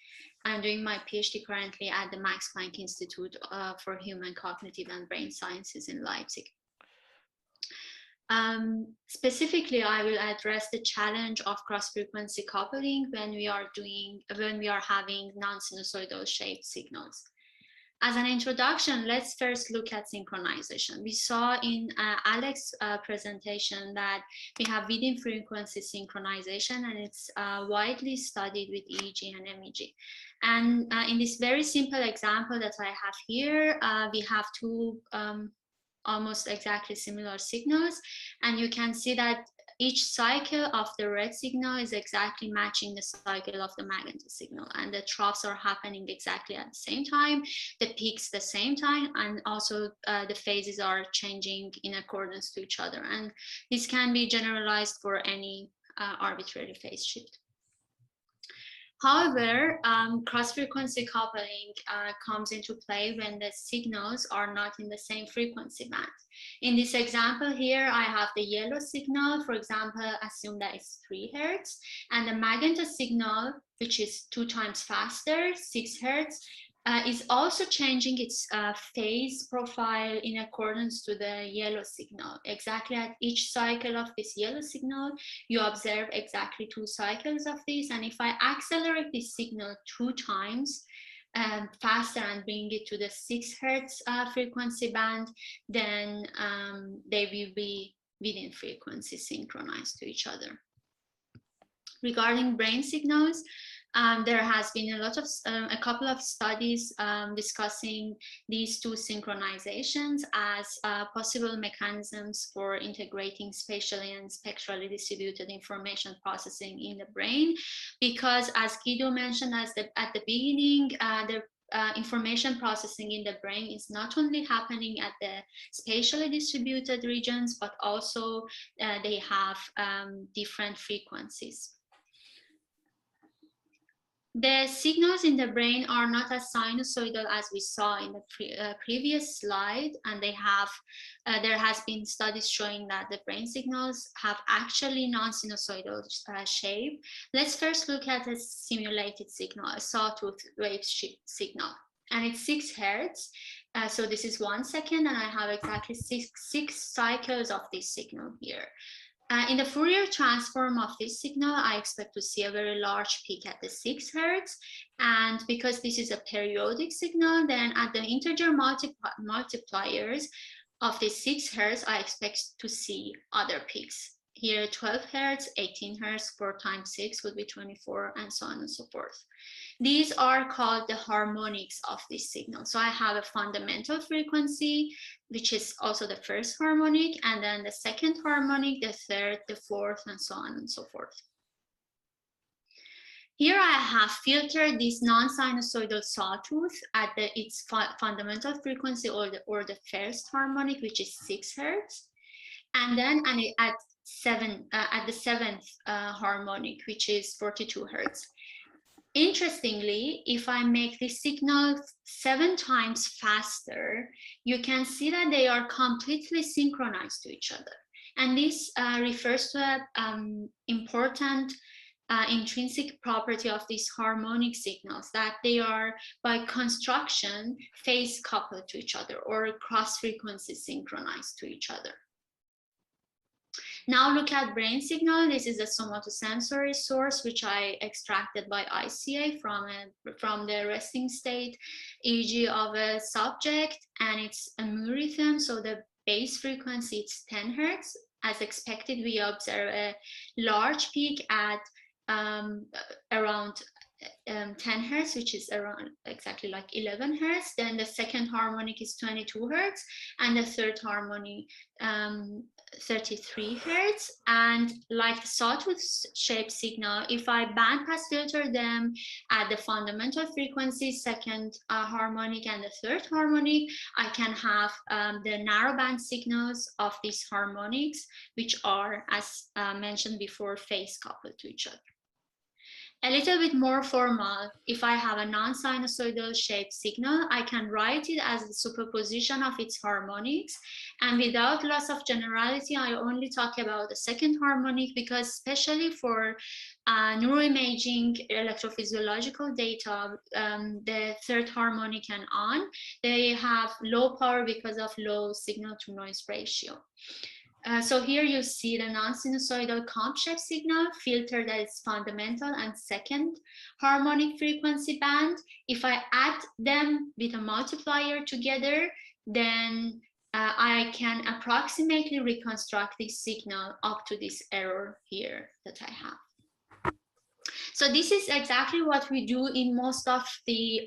I'm doing my PhD currently at the Max Planck Institute for Human Cognitive and Brain Sciences in Leipzig. Specifically, I will address the challenge of cross-frequency coupling when we are having non-sinusoidal shaped signals. As an introduction, let's first look at synchronization. We saw in Alex's presentation that we have within frequency synchronization, and it's widely studied with EEG and MEG. And in this very simple example that I have here, we have 2 almost exactly similar signals, and you can see that each cycle of the red signal is exactly matching the cycle of the magenta signal, and the troughs are happening exactly at the same time, the peaks the same time, and also the phases are changing in accordance to each other. And this can be generalized for any arbitrary phase shift. However, cross-frequency coupling comes into play when the signals are not in the same frequency band. In this example here, I have the yellow signal, for example, assume that it's 3 Hertz, and the magenta signal, which is 2 times faster, 6 Hertz, is also changing its phase profile in accordance to the yellow signal. Exactly at each cycle of this yellow signal, you observe exactly 2 cycles of this. And if I accelerate this signal 2 times faster and bring it to the 6 Hertz frequency band, then they will be within frequency synchronized to each other. Regarding brain signals, there has been a couple of studies discussing these 2 synchronizations as possible mechanisms for integrating spatially and spectrally distributed information processing in the brain, because as Guido mentioned at the beginning, information processing in the brain is not only happening at the spatially distributed regions, but also they have different frequencies. The signals in the brain are not as sinusoidal as we saw in the previous slide, and they have there has been studies showing that the brain signals have actually non-sinusoidal shape. Let's first look at a simulated signal, a sawtooth wave signal, and it's 6 Hertz. So this is 1 second, and I have exactly six cycles of this signal here. In the Fourier transform of this signal, I expect to see a very large peak at the 6 Hertz. And because this is a periodic signal, then at the integer multipliers of the 6 Hertz, I expect to see other peaks. Here, 12 Hertz, 18 Hertz, 4 times 6 would be 24, and so on and so forth. These are called the harmonics of this signal. So I have a fundamental frequency, which is also the first harmonic, and then the second harmonic, the third, the fourth, and so on and so forth. Here I have filtered this non-sinusoidal sawtooth at its fundamental frequency, or the first harmonic, which is 6 Hertz, and then at the seventh harmonic, which is 42 Hertz. Interestingly, if I make this signal 7 times faster, you can see that they are completely synchronized to each other. And this refers to an important intrinsic property of these harmonic signals, that they are by construction phase coupled to each other, or cross frequency synchronized to each other. Now look at brain signal. This is a somatosensory source, which I extracted by ICA from the resting state EEG of a subject, and it's a mu rhythm. So the base frequency is 10 Hertz. As expected, we observe a large peak at around 10 Hertz, which is around exactly like 11 Hertz. Then the second harmonic is 22 Hertz, and the third harmonic 33 Hertz. And like the sawtooth shaped signal, if I bandpass filter them at the fundamental frequency, second harmonic and the third harmonic, I can have the narrowband signals of these harmonics, which are, as mentioned before, phase coupled to each other. A little bit more formal, if I have a non-sinusoidal shaped signal, I can write it as the superposition of its harmonics. And without loss of generality, I only talk about the second harmonic, because especially for neuroimaging electrophysiological data, the third harmonic and on, they have low power because of low signal to noise ratio. So here you see the non-sinusoidal comp-shape signal filtered at its fundamental and second harmonic frequency band. If I add them with a multiplier together, then I can approximately reconstruct this signal up to this error here that I have. So this is exactly what we do in most of the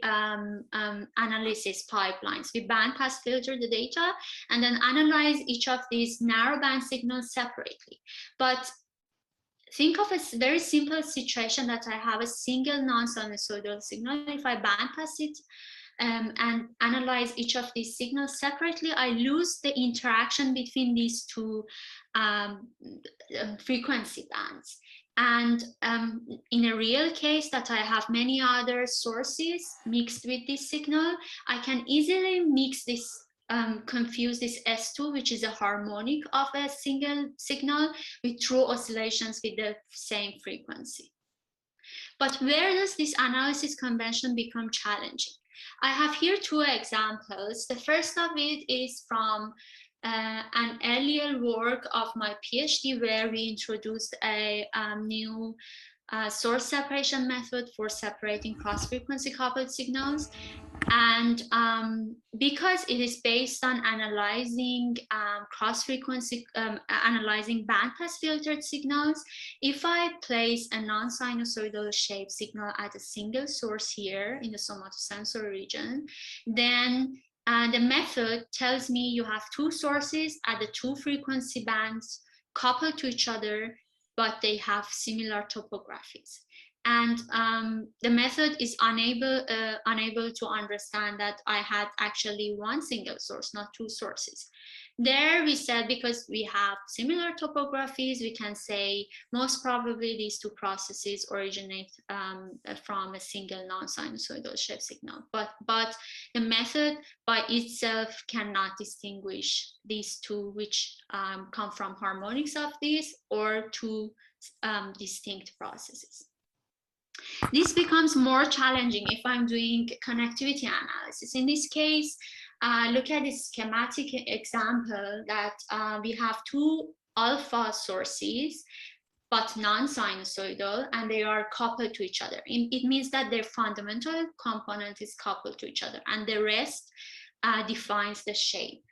analysis pipelines. We bandpass filter the data and then analyze each of these narrowband signals separately. But think of a very simple situation that I have a single non-sinusoidal signal. If I bandpass it and analyze each of these signals separately, I lose the interaction between these two frequency bands. And in a real case that I have many other sources mixed with this signal, I can easily mix this, confuse this S2, which is a harmonic of a single signal, with true oscillations with the same frequency. But where does this analysis convention become challenging? I have here 2 examples. The first of it is from an earlier work of my PhD, where we introduced a new source separation method for separating cross-frequency coupled signals. And because it is based on analyzing cross-frequency, analyzing bandpass filtered signals, if I place a non-sinusoidal shaped signal at a single source here in the somatosensory region, then the method tells me you have 2 sources at the 2 frequency bands coupled to each other, but they have similar topographies. And the method is unable to understand that I had actually one single source, not two sources. There we said, because we have similar topographies, we can say most probably these two processes originate from a single non-sinusoidal shape signal. But the method by itself cannot distinguish these two, which come from harmonics of these, or two distinct processes. This becomes more challenging if I'm doing connectivity analysis. In this case, look at this schematic example that we have two alpha sources, but non-sinusoidal, and they are coupled to each other. It means that their fundamental component is coupled to each other, and the rest defines the shape.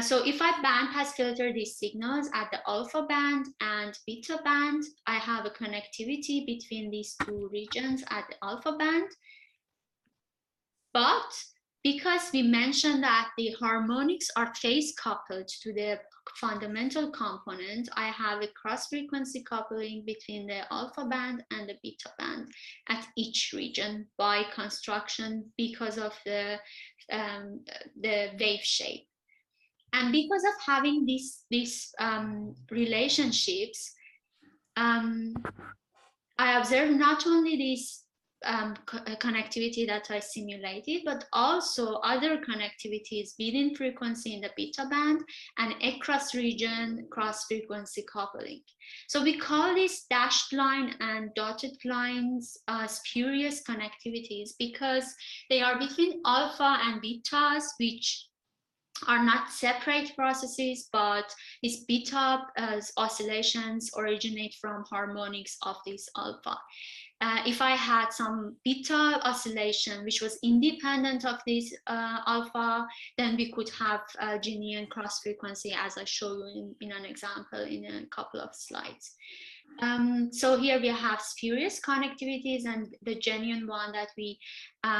So if I bandpass filter these signals at the alpha band and beta band, I have a connectivity between these two regions at the alpha band. But because we mentioned that the harmonics are phase coupled to the fundamental component, I have a cross-frequency coupling between the alpha band and the beta band at each region by construction because of the wave shape. And because of having these relationships, I observed not only this connectivity that I simulated, but also other connectivities within frequency in the beta band and across region cross-frequency coupling. So we call these dashed line and dotted lines spurious connectivities because they are between alpha and betas, which are not separate processes, but these beta oscillations originate from harmonics of this alpha. If I had some beta oscillation which was independent of this alpha, then we could have Ginian cross frequency, as I show you in an example in a couple of slides. So here we have spurious connectivities and the genuine one that we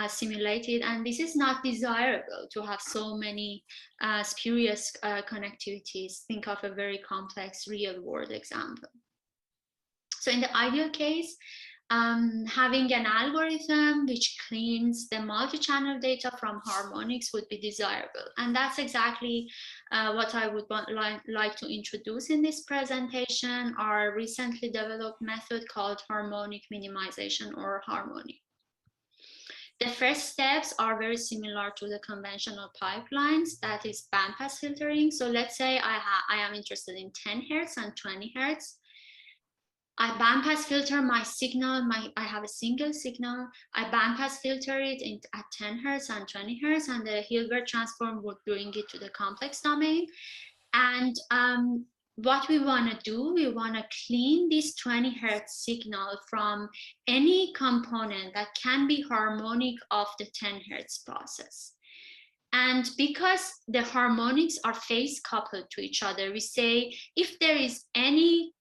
simulated, and this is not desirable to have so many spurious connectivities. Think of a very complex real world example. So in the ideal case, having an algorithm which cleans the multi-channel data from harmonics would be desirable. And that's exactly what I would like to introduce in this presentation, our recently developed method called harmonic minimization or Harmoni. The first steps are very similar to the conventional pipelines, that is bandpass filtering. So let's say I am interested in 10 Hertz and 20 Hertz. I bandpass filter my signal, I have a single signal, I bandpass filter it at 10 Hertz and 20 Hertz, and the Hilbert transform would bring it to the complex domain. And what we want to do, we want to clean this 20 Hertz signal from any component that can be harmonic of the 10 Hertz process. And because the harmonics are phase coupled to each other, we say if there is any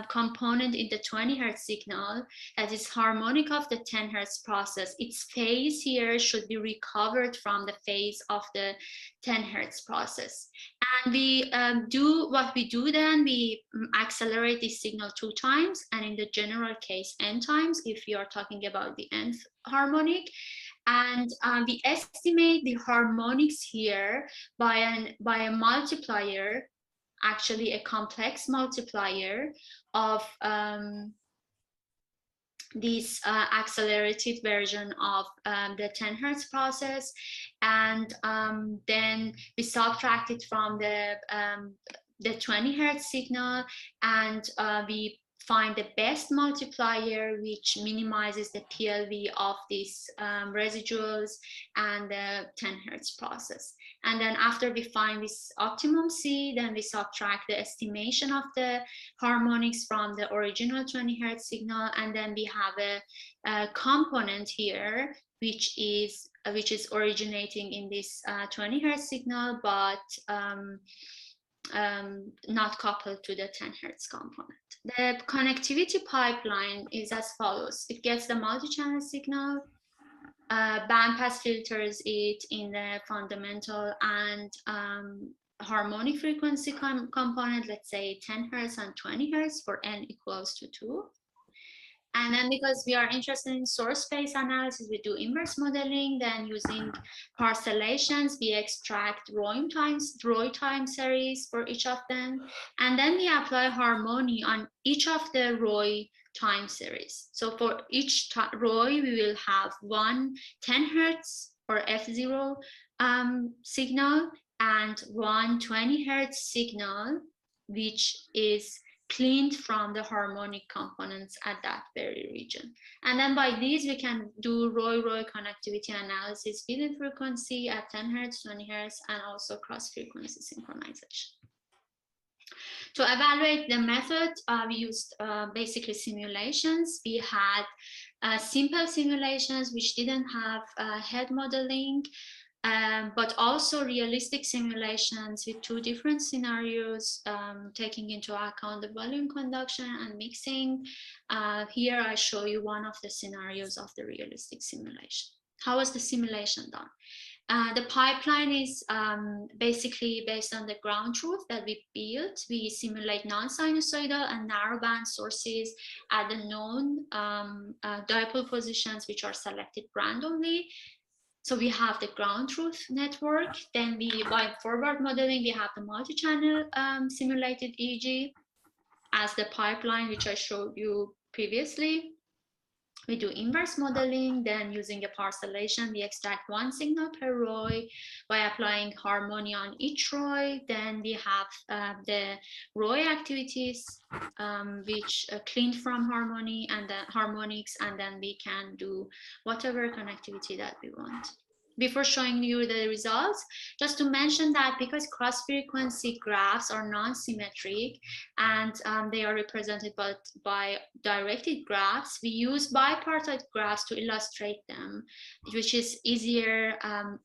component in the 20 Hertz signal that is harmonic of the 10 Hertz process, its phase here should be recovered from the phase of the 10 Hertz process. And we do what we do then, we accelerate this signal 2 times, and in the general case n times if we are talking about the nth harmonic. And we estimate the harmonics here by a multiplier, actually a complex multiplier of this accelerated version of the 10 Hertz process, and then we subtract it from the 20 Hertz signal, and we find the best multiplier which minimizes the PLV of these residuals and the 10 Hertz process. And then after we find this optimum C, then we subtract the estimation of the harmonics from the original 20 Hertz signal, and then we have a component here which is originating in this 20 Hertz signal, but not coupled to the 10 Hertz component. The connectivity pipeline is as follows. It gets the multi-channel signal, bandpass filters it in the fundamental and harmonic frequency component, let's say 10 Hertz and 20 Hertz for n equals to 2. And then because we are interested in source space analysis, we do inverse modeling. Then using parcellations, we extract Roy time series for each of them. And then we apply Harmoni on each of the Roy time series. So for each Roy, we will have one 10 Hertz or F0 signal and one 20 Hertz signal, which is cleaned from the harmonic components at that very region. And then by these, we can do Roy connectivity analysis within frequency at 10 Hertz, 20 Hertz, and also cross-frequency synchronization. To evaluate the method, we used basically simulations. We had simple simulations which didn't have head modeling, but also realistic simulations with two different scenarios, taking into account the volume conduction and mixing. Here I show you one of the scenarios of the realistic simulation. How was the simulation done? The pipeline is basically based on the ground truth that we built. We simulate non-sinusoidal and narrowband sources at the known dipole positions, which are selected randomly. So we have the ground truth network. Then by forward modeling, we have the multi-channel simulated EEG as the pipeline, which I showed you previously. We do inverse modeling, then using a parcellation, we extract one signal per Roy by applying Harmoni on each Roy. Then we have the Roy activities, which cleaned from Harmoni and the harmonics, and then we can do whatever connectivity that we want. Before showing you the results, just to mention that because cross-frequency graphs are non-symmetric and they are represented by directed graphs, we use bipartite graphs to illustrate them, which is easier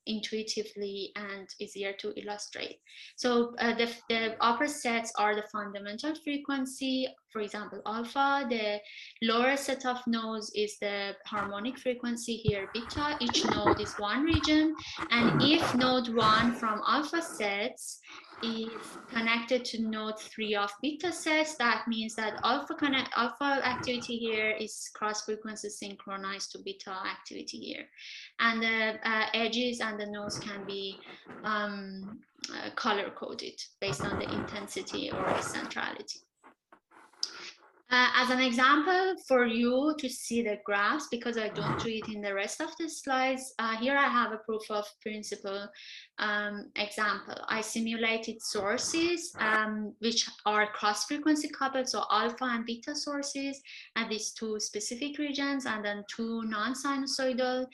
intuitively and easier to illustrate. So the upper sets are the fundamental frequency, for example, alpha. The lower set of nodes is the harmonic frequency, here beta. Each node is one region, and if node 1 from alpha sets is connected to node 3 of beta sets, that means that alpha activity here is cross-frequency synchronized to beta activity here. And the edges and the nodes can be color-coded based on the intensity or the centrality. As an example for you to see the graphs, because I don't do it in the rest of the slides, here I have a proof of principle example. I simulated sources which are cross-frequency coupled, so alpha and beta sources at these two specific regions, and then two non-sinusoidal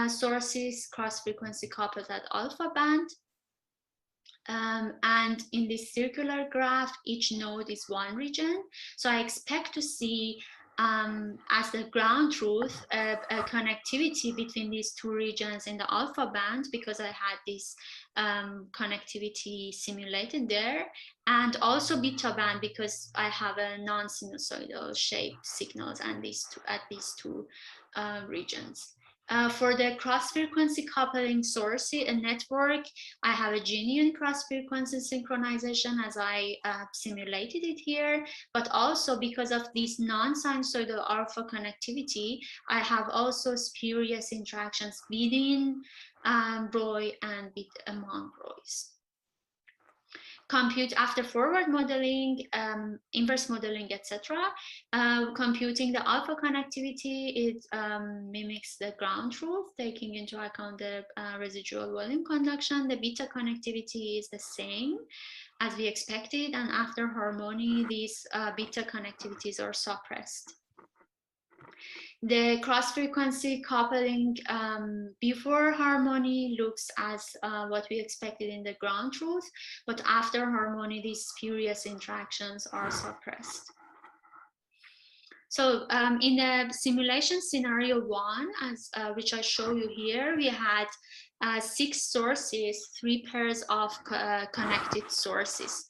sources cross-frequency coupled at alpha band. And in this circular graph, each node is one region. So I expect to see, as the ground truth, a connectivity between these two regions in the alpha band, because I had this connectivity simulated there, and also beta band, because I have a non-sinusoidal shaped signals and these two regions. For the cross-frequency coupling source network, I have a genuine cross-frequency synchronization as I simulated it here, but also because of this non-sinusoidal alpha connectivity, I have also spurious interactions within Roy and among Roys. Compute after forward modeling, inverse modeling, etc. Computing the alpha connectivity, it mimics the ground truth, taking into account the residual volume conduction. The beta connectivity is the same as we expected, and after Harmoni, these beta connectivities are suppressed. The cross-frequency coupling before Harmoni looks as what we expected in the ground truth, but after Harmoni, these spurious interactions are suppressed. So in the simulation scenario 1, as which I show you here, we had 6 sources, 3 pairs of connected sources.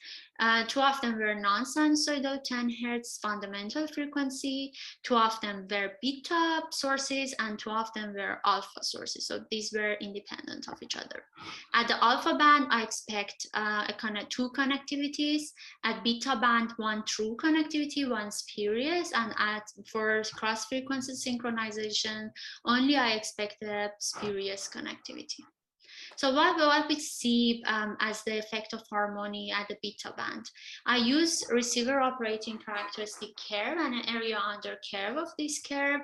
Two of them were non-sinusoidal 10 Hertz fundamental frequency, two of them were beta sources, and two of them were alpha sources. So these were independent of each other. At the alpha band, I expect two connectivities. At beta band, one true connectivity, one spurious, and for cross-frequency synchronization, only I expect a spurious connectivity. So what we see as the effect of harmony at the beta band, I use receiver operating characteristic curve and an area under curve of this curve,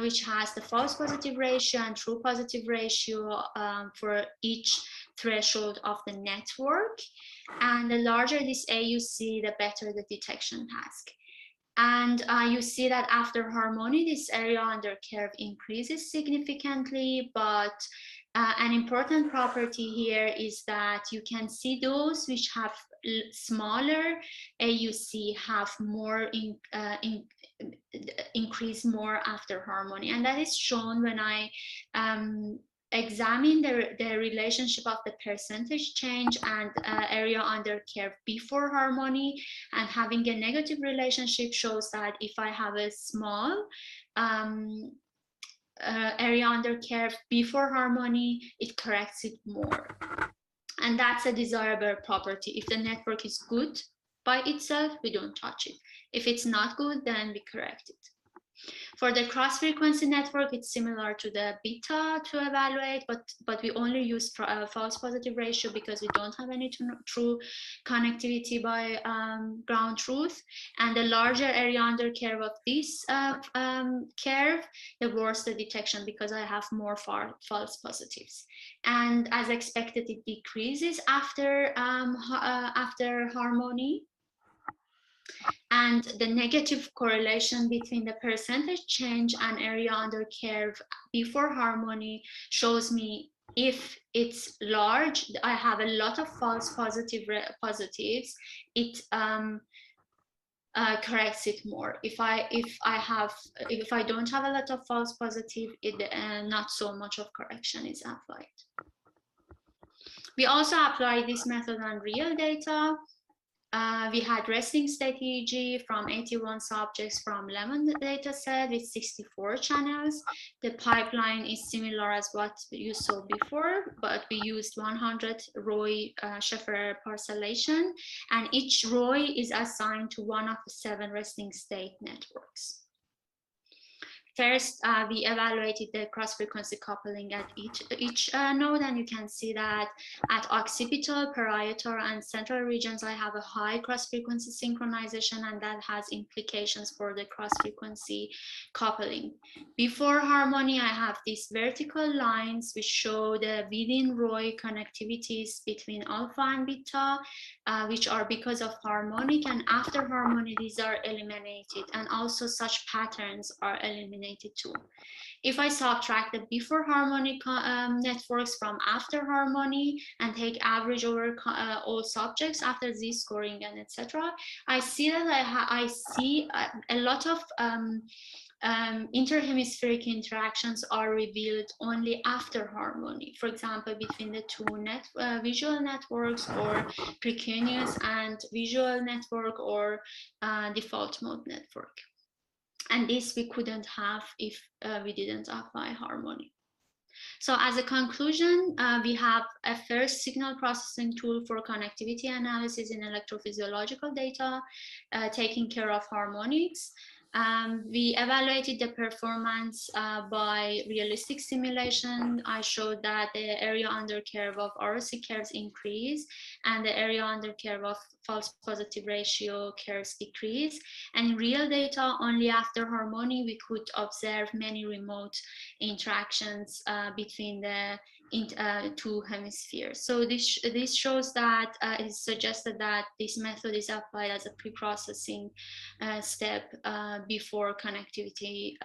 which has the false positive ratio and true positive ratio for each threshold of the network. And the larger this AUC, the better the detection task. And you see that after harmony, this area under curve increases significantly, but an important property here is that you can see those which have smaller AUC have more increase more after harmony, and that is shown when I examine the relationship of the percentage change and area under curve before harmony, and having a negative relationship shows that if I have a small area under curve before harmony, it corrects it more. And that's a desirable property. If the network is good by itself, we don't touch it. If it's not good, then we correct it. For the cross-frequency network, it's similar to the beta to evaluate, but we only use false positive ratio because we don't have any true connectivity by ground truth. And the larger area under curve of this curve, the worse the detection because I have more false positives. And as expected, it decreases after harmony. And the negative correlation between the percentage change and area under curve before harmony shows me if it's large, I have a lot of false positives, it corrects it more. If I don't have a lot of false positive, not so much of correction is applied. We also apply this method on real data. We had resting state EEG from 81 subjects from Lemon dataset with 64 channels. The pipeline is similar as what you saw before, but we used 100 Roy-Sheffer parcellation, and each Roy is assigned to one of the 7 resting state networks. First, we evaluated the cross-frequency coupling at each node, and you can see that at occipital, parietal, and central regions, I have a high cross-frequency synchronization, and that has implications for the cross-frequency coupling. Before harmony, I have these vertical lines which show the within Roy connectivities between alpha and beta, which are because of harmonic, and after harmony, these are eliminated, and also such patterns are eliminated too. If I subtract the before harmonic networks from after harmony and take average over all subjects after z-scoring and etc., I see that I see a lot of interhemispheric interactions are revealed only after harmony. For example, between the two visual networks, or precuneus and visual network, or default mode network. And this we couldn't have if we didn't apply harmony. So as a conclusion, we have a first signal processing tool for connectivity analysis in electrophysiological data, taking care of harmonics. We evaluated the performance by realistic simulation. I showed that the area under curve of ROC curves increase and the area under curve of false positive ratio curves decrease. And in real data, only after harmony, we could observe many remote interactions between the two hemispheres. So this shows that it is suggested that this method is applied as a pre-processing step before connectivity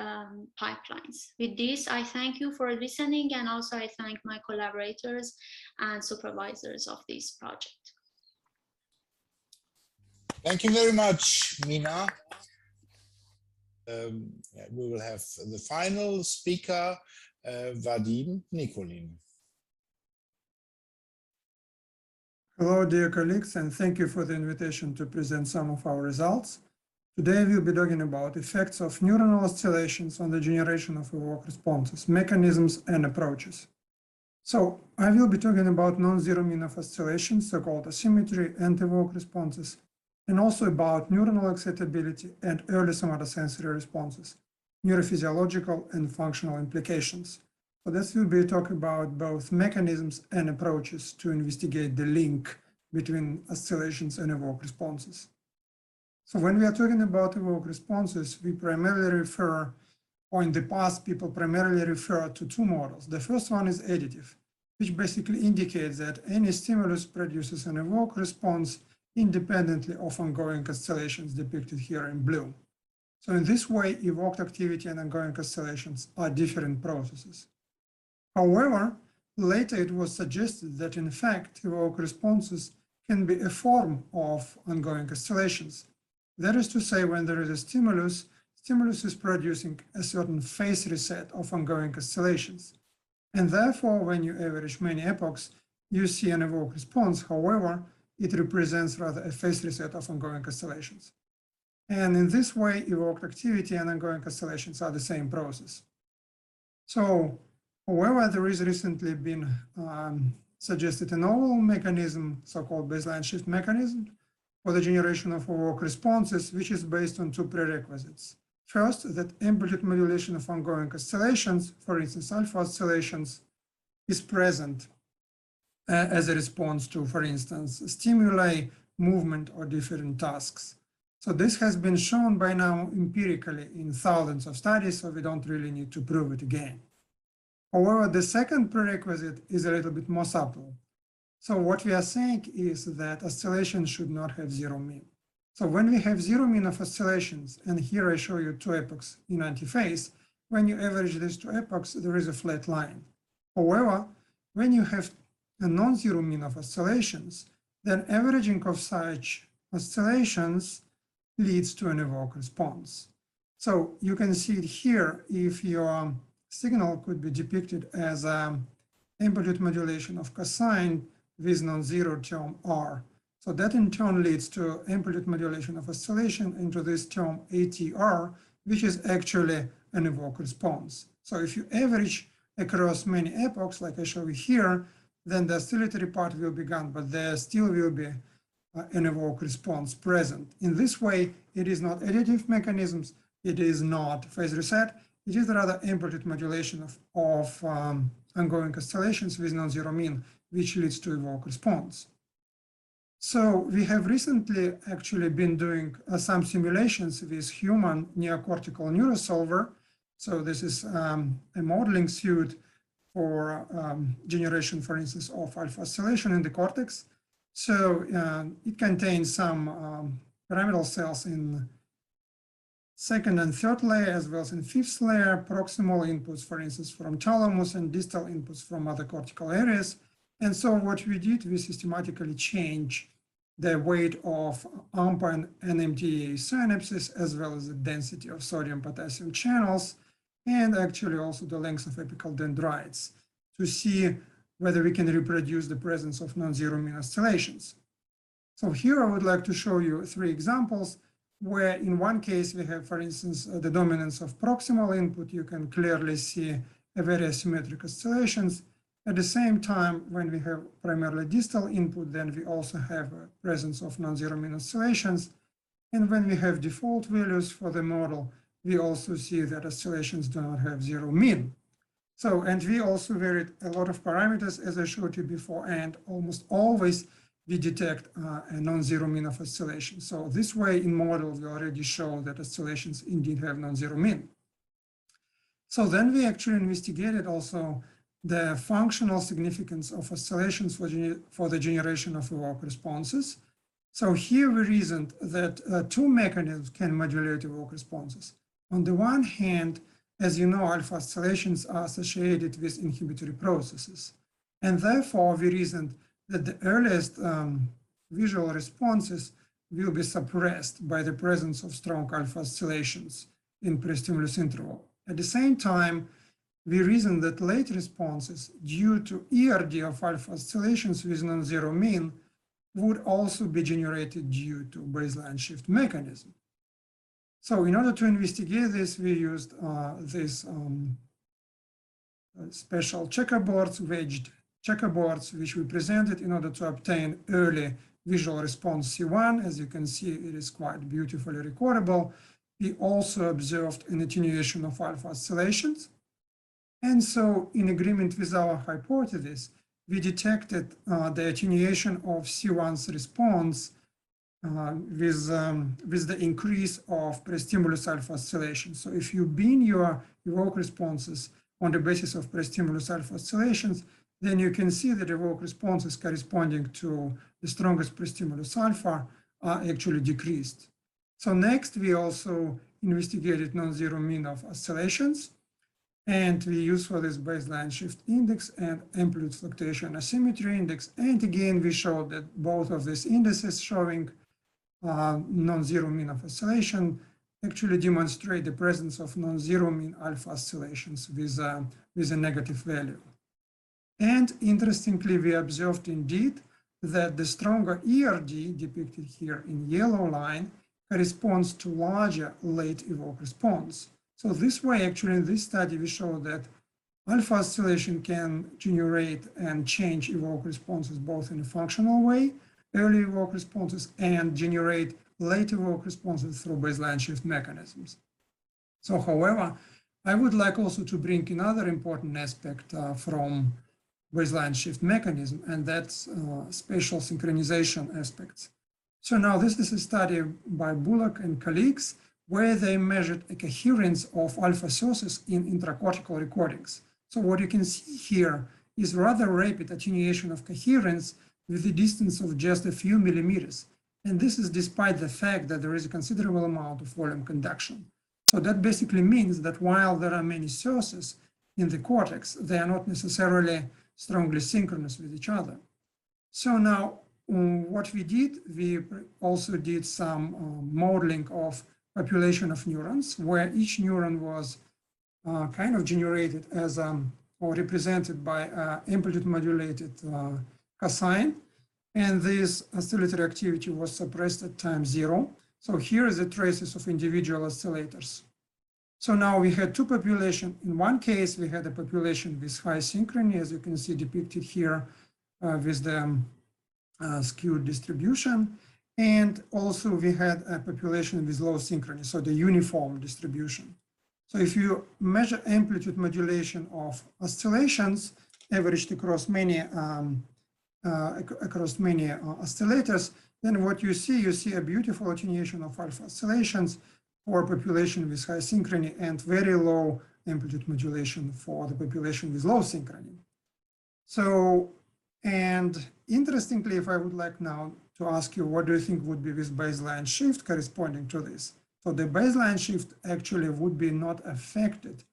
pipelines. With this, I thank you for listening, and also I thank my collaborators and supervisors of this project. Thank you very much, Mina. We will have the final speaker, Vadim Nikolin. Hello, dear colleagues, and thank you for the invitation to present some of our results. Today, we'll be talking about effects of neuronal oscillations on the generation of evoked responses, mechanisms, and approaches. So I will be talking about non-zero mean of oscillations, so-called asymmetry and evoked responses, and also about neuronal excitability and early somatosensory responses, neurophysiological and functional implications. For this, we'll be talking about both mechanisms and approaches to investigate the link between oscillations and evoked responses. So when we are talking about evoked responses, we primarily refer, or in the past, people primarily refer to two models. The first one is additive, which basically indicates that any stimulus produces an evoked response independently of ongoing oscillations depicted here in blue. So in this way, evoked activity and ongoing oscillations are different processes. However, later it was suggested that in fact, evoked responses can be a form of ongoing oscillations. That is to say, when there is a stimulus is producing a certain phase reset of ongoing oscillations. And therefore, when you average many epochs, you see an evoked response. However, it represents rather a phase reset of ongoing oscillations. And in this way, evoked activity and ongoing oscillations are the same process. So, however, there is recently been suggested a novel mechanism, so-called baseline shift mechanism, for the generation of evoked responses, which is based on two prerequisites. First, that amplitude modulation of ongoing oscillations, for instance, alpha oscillations, is present as a response to, for instance, stimuli, movement, or different tasks. So this has been shown by now empirically in thousands of studies, so we don't really need to prove it again. However, the second prerequisite is a little bit more subtle. So what we are saying is that oscillations should not have zero mean. So when we have zero mean of oscillations, and here I show you two epochs in antiphase, when you average these two epochs, there is a flat line. However, when you have a non-zero mean of oscillations, then averaging of such oscillations leads to an evoked response. So you can see it here if your signal could be depicted as amplitude modulation of cosine with non-zero term R. So that in turn leads to amplitude modulation of oscillation into this term ATR, which is actually an evoked response. So if you average across many epochs, like I show you here, then the oscillatory part will be gone, but there still will be an evoked response present. In this way, it is not additive mechanisms, it is not phase reset, it is rather amplitude modulation of ongoing oscillations with non-zero mean, which leads to evoked response. So we have recently actually been doing some simulations with human neocortical neurosolver. So this is a modeling suite for generation, for instance, of alpha oscillation in the cortex. So it contains some pyramidal cells in second and third layer, as well as in fifth layer, proximal inputs, for instance, from thalamus, and distal inputs from other cortical areas. And so what we did, we systematically changed the weight of AMPA and NMDA synapses, as well as the density of sodium-potassium channels, and actually also the length of apical dendrites, to see whether we can reproduce the presence of non-zero mean oscillations. So here I would like to show you three examples where in one case we have, for instance, the dominance of proximal input. You can clearly see a very asymmetric oscillations. At the same time, when we have primarily distal input, then we also have a presence of non-zero mean oscillations. And when we have default values for the model, we also see that oscillations do not have zero mean. So, and we also varied a lot of parameters, as I showed you before, and almost always we detect a non-zero mean of oscillation. So this way in model, we already show that oscillations indeed have non-zero mean. So then we actually investigated also the functional significance of oscillations for the generation of evoked responses. So here we reasoned that two mechanisms can modulate evoked responses. On the one hand, as you know, alpha oscillations are associated with inhibitory processes. And therefore, we reasoned that the earliest visual responses will be suppressed by the presence of strong alpha oscillations in pre-stimulus interval. At the same time, we reasoned that late responses due to ERD of alpha oscillations with non-zero mean would also be generated due to baseline shift mechanism. So in order to investigate this, we used these special checkerboards, wedged checkerboards, which we presented in order to obtain early visual response C1. As you can see, it is quite beautifully recordable. We also observed an attenuation of alpha oscillations. And so in agreement with our hypothesis, we detected the attenuation of C1's response with the increase of pre-stimulus alpha oscillation. So if you bin your evoke responses on the basis of pre-stimulus alpha oscillations, then you can see that evoke responses corresponding to the strongest pre-stimulus alpha are actually decreased. So next, we also investigated non-zero mean of oscillations, and we use for this baseline shift index and amplitude fluctuation asymmetry index. And again, we showed that both of these indices showing non-zero mean of oscillation actually demonstrate the presence of non-zero mean alpha oscillations with a negative value. And interestingly, we observed indeed that the stronger ERD depicted here in yellow line corresponds to larger late evoke response. So this way, actually, in this study, we show that alpha oscillation can generate and change evoke responses both in a functional way, early evoke responses, and generate late evoke responses through baseline shift mechanisms. So, however, I would like also to bring another important aspect from baseline shift mechanism, and that's spatial synchronization aspects. So now this is a study by Bullock and colleagues where they measured a coherence of alpha sources in intracortical recordings. So what you can see here is rather rapid attenuation of coherence with a distance of just a few millimeters. And this is despite the fact that there is a considerable amount of volume conduction. So that basically means that while there are many sources in the cortex, they are not necessarily strongly synchronous with each other. So now what we did, we also did some modeling of population of neurons where each neuron was kind of generated as or represented by amplitude modulated cosine. And this oscillatory activity was suppressed at time 0. So here is the traces of individual oscillators. So now we had two populations. In one case, we had a population with high synchrony, as you can see depicted here with the skewed distribution. And also we had a population with low synchrony, so the uniform distribution. So if you measure amplitude modulation of oscillations averaged across many oscillators, then what you see a beautiful attenuation of alpha oscillations for a population with high synchrony and very low amplitude modulation for the population with low synchrony. So, and interestingly, if I would like now to ask you, what do you think would be this baseline shift corresponding to this? So the baseline shift actually would be not affected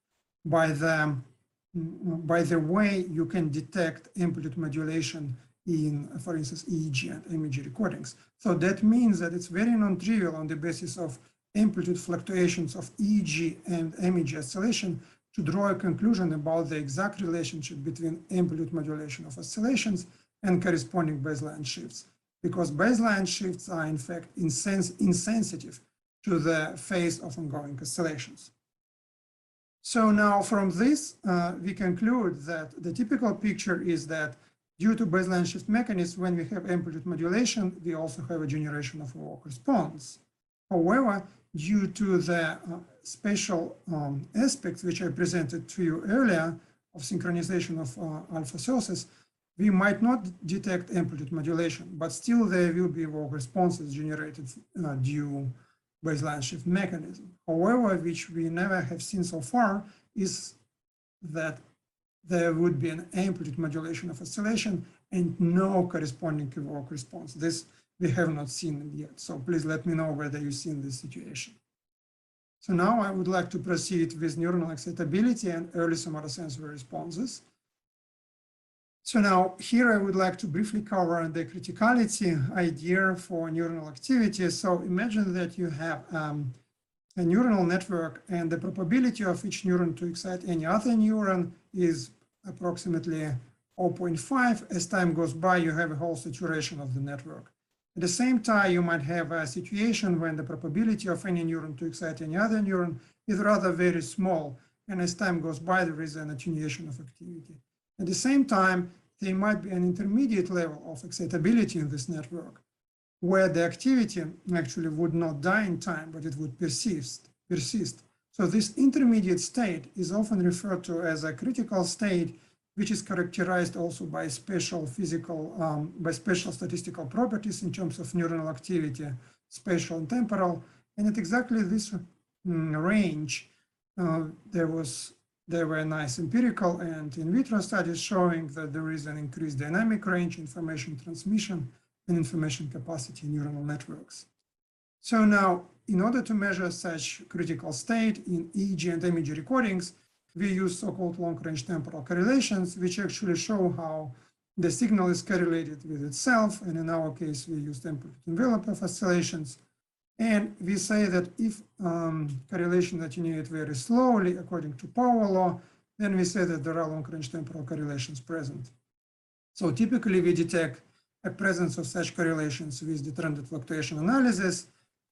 by the way you can detect amplitude modulation in, for instance, EEG and MEG recordings. So that means that it's very non-trivial on the basis of amplitude fluctuations of EEG and MEG oscillation to draw a conclusion about the exact relationship between amplitude modulation of oscillations and corresponding baseline shifts, because baseline shifts are in fact insensitive to the phase of ongoing oscillations. So now from this, we conclude that the typical picture is that due to baseline shift mechanism, when we have amplitude modulation, we also have a generation of evoke response. However, due to the spatial aspects which I presented to you earlier of synchronization of alpha sources, we might not detect amplitude modulation, but still there will be evoke responses generated due baseline shift mechanism. However, which we never have seen so far is that there would be an amplitude modulation of oscillation and no corresponding evoke response. This we have not seen it yet. So please let me know whether you've seen this situation. So now I would like to proceed with neuronal excitability and early somatosensory responses. So now here I would like to briefly cover the criticality idea for neuronal activity. So imagine that you have a neuronal network and the probability of each neuron to excite any other neuron is approximately 0.5, as time goes by, you have a whole saturation of the network. At the same time, you might have a situation when the probability of any neuron to excite any other neuron is rather very small. And as time goes by, there is an attenuation of activity. At the same time, there might be an intermediate level of excitability in this network, where the activity actually would not die in time, but it would persist. So this intermediate state is often referred to as a critical state, which is characterized also by special statistical properties in terms of neuronal activity, spatial and temporal. And at exactly this range, there were nice empirical and in vitro studies showing that there is an increased dynamic range, information transmission, and information capacity in neuronal networks. So now, in order to measure such critical state in EEG and MEG recordings, we use so-called long-range temporal correlations, which actually show how the signal is correlated with itself. And in our case, we use temporal envelope of oscillations. And we say that if correlation attenuate very slowly, according to power law, then we say that there are long-range temporal correlations present. So typically, we detect a presence of such correlations with the trended fluctuation analysis,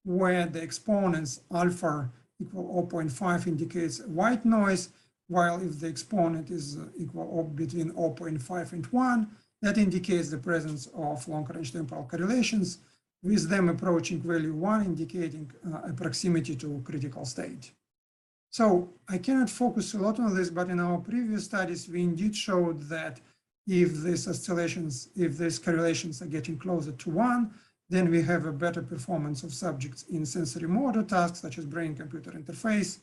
where the exponents alpha equal 0.5 indicates white noise, while if the exponent is equal between 0.5 and 1, that indicates the presence of long-range temporal correlations, with them approaching value 1, indicating a proximity to critical state. So I cannot focus a lot on this, but in our previous studies, we indeed showed that if these correlations are getting closer to 1, then we have a better performance of subjects in sensory motor tasks, such as brain-computer interface,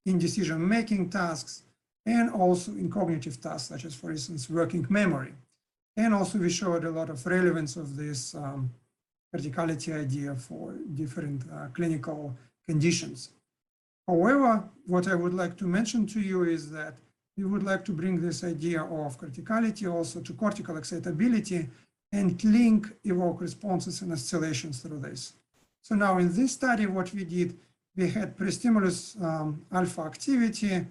in decision-making tasks, and also in cognitive tasks, such as, for instance, working memory. And also we showed a lot of relevance of this verticality idea for different clinical conditions. However, what I would like to mention to you is that we would like to bring this idea of criticality also to cortical excitability and link evoked responses and oscillations through this. So now in this study, what we did, we had pre-stimulus alpha activity,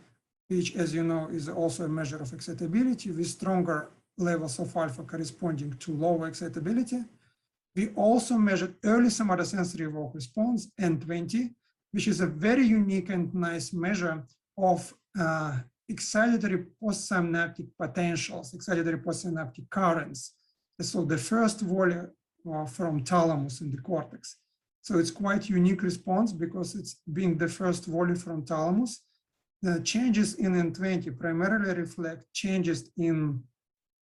which, as you know, is also a measure of excitability with stronger levels of alpha corresponding to lower excitability. We also measured early somatosensory evoked response, N20, which is a very unique and nice measure of excitatory postsynaptic potentials, excitatory postsynaptic currents. So the first volley from thalamus in the cortex. So it's quite unique response because it's being the first volley from thalamus. The changes in N20 primarily reflect changes in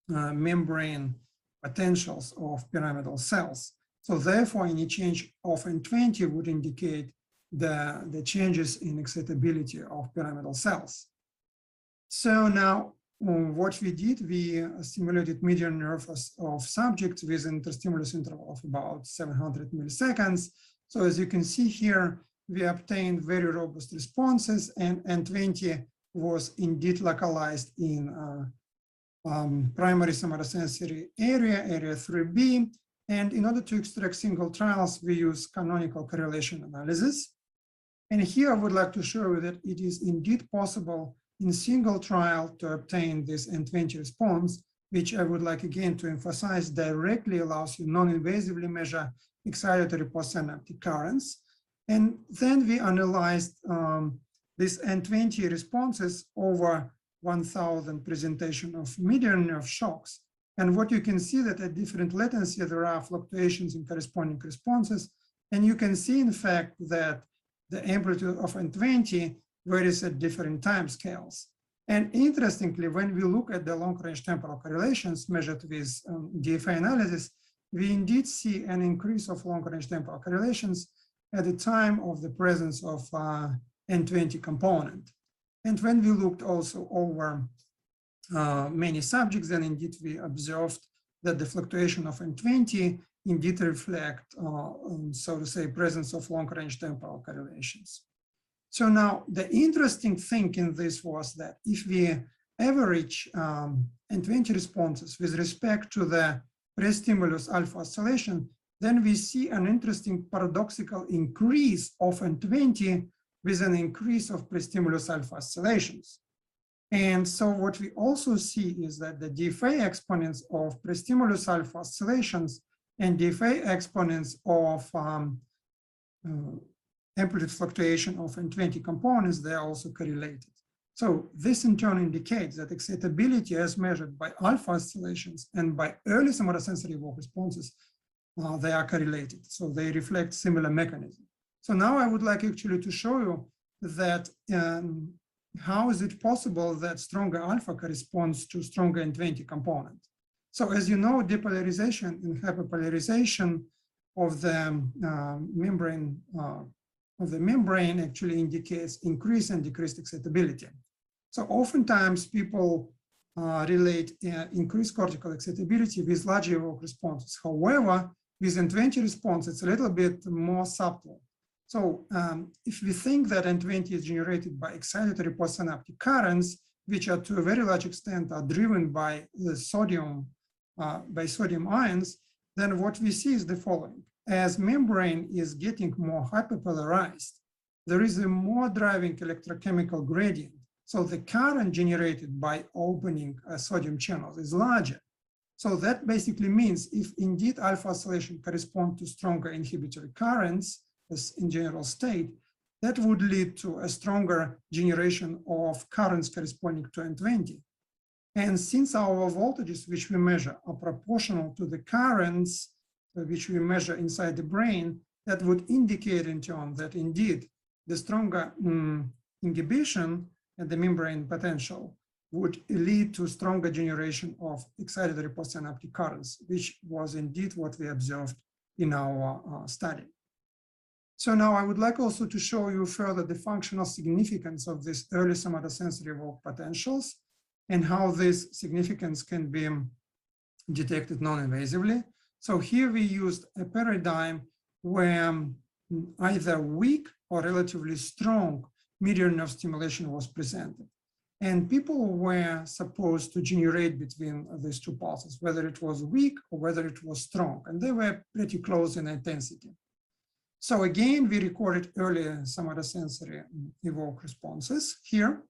membrane potentials of pyramidal cells. So therefore, any change of N20 would indicate the changes in excitability of pyramidal cells. So now, what we did, we stimulated median nerve of subjects with an interstimulus interval of about 700 milliseconds. So as you can see here, we obtained very robust responses, and N20 was indeed localized in primary somatosensory area 3B. And in order to extract single trials, we use canonical correlation analysis. And here I would like to show you that it is indeed possible in single trial to obtain this N20 response, which I would like again to emphasize directly allows you non-invasively measure excitatory postsynaptic currents. And then we analyzed these N20 responses over 1,000 presentation of median nerve shocks. And what you can see that at different latency, there are fluctuations in corresponding responses. And you can see, in fact, that the amplitude of N20 varies at different time scales. And interestingly, when we look at the long-range temporal correlations measured with DFA analysis, we indeed see an increase of long-range temporal correlations at the time of the presence of N20 component. And when we looked also over many subjects, then indeed we observed that the fluctuation of N20 indeed reflect, so to say, presence of long-range temporal correlations. So now the interesting thing in this was that if we average N20 responses with respect to the pre-stimulus alpha oscillation, then we see an interesting paradoxical increase of N20 with an increase of pre-stimulus alpha oscillations. And so what we also see is that the DFA exponents of pre-stimulus alpha oscillations and DFA exponents of amplitude fluctuation of N20 components, they are also correlated. So this in turn indicates that excitability as measured by alpha oscillations and by early somatosensory evoked responses, they are correlated. So they reflect similar mechanism. So now I would like actually to show you that how is it possible that stronger alpha corresponds to stronger N20 component? So as you know, depolarization and hyperpolarization of the membrane actually indicates increased and decreased excitability. So oftentimes people relate increased cortical excitability with larger evoked responses. However, with N20 response, it's a little bit more subtle. So if we think that N20 is generated by excitatory postsynaptic currents, which are to a very large extent are driven by the sodium ions, then what we see is the following. As membrane is getting more hyperpolarized, there is a more driving electrochemical gradient. So the current generated by opening sodium channels is larger. So that basically means if indeed alpha oscillation correspond to stronger inhibitory currents, as in general state, that would lead to a stronger generation of currents corresponding to N20. And since our voltages, which we measure, are proportional to the currents which we measure inside the brain, that would indicate in turn that indeed the stronger inhibition at the membrane potential would lead to stronger generation of excitatory postsynaptic currents, which was indeed what we observed in our study. So now I would like also to show you further the functional significance of these early somatosensory evoked potentials and how this significance can be detected non-invasively. So here we used a paradigm where either weak or relatively strong median nerve stimulation was presented. And people were supposed to generate between these two pulses, whether it was weak or whether it was strong, and they were pretty close in intensity. So again, we recorded early somatosensory evoked responses here,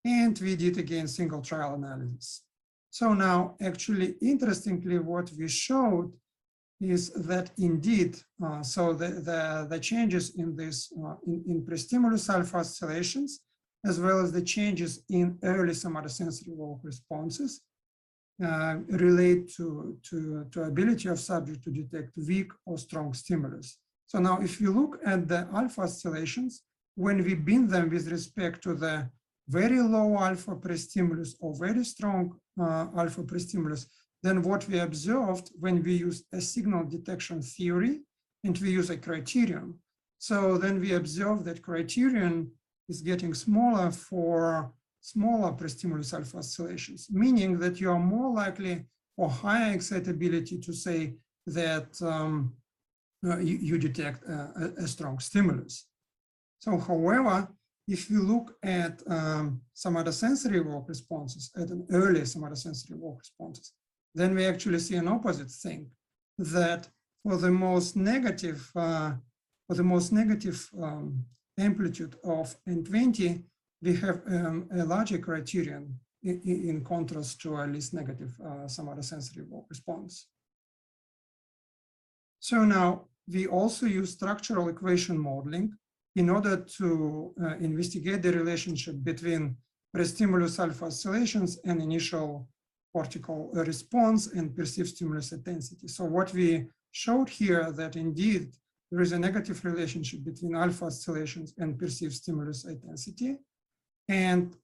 and we did again single trial analysis. So now, actually, interestingly, what we showed is that indeed, the changes in this in pre-stimulus alpha oscillations, as well as the changes in early somatosensory evoked responses, relate to ability of subject to detect weak or strong stimulus. So now, if you look at the alpha oscillations, when we bin them with respect to the very low alpha pre-stimulus or very strong alpha pre-stimulus, then what we observed when we use a signal detection theory and we use a criterion. So then we observe that criterion is getting smaller for smaller pre-stimulus alpha oscillations, meaning that you are more likely for higher excitability to say that you detect a strong stimulus. So however, if you look at somatosensory evoked responses, at an early somatosensory evoked responses, then we actually see an opposite thing, that for the most negative amplitude of N20, we have a larger criterion in contrast to a least negative somatosensory evoked response. So now we also use structural equation modeling in order to investigate the relationship between pre-stimulus alpha oscillations and initial cortical response and perceived stimulus intensity. So what we showed here that indeed there is a negative relationship between alpha oscillations and perceived stimulus intensity. And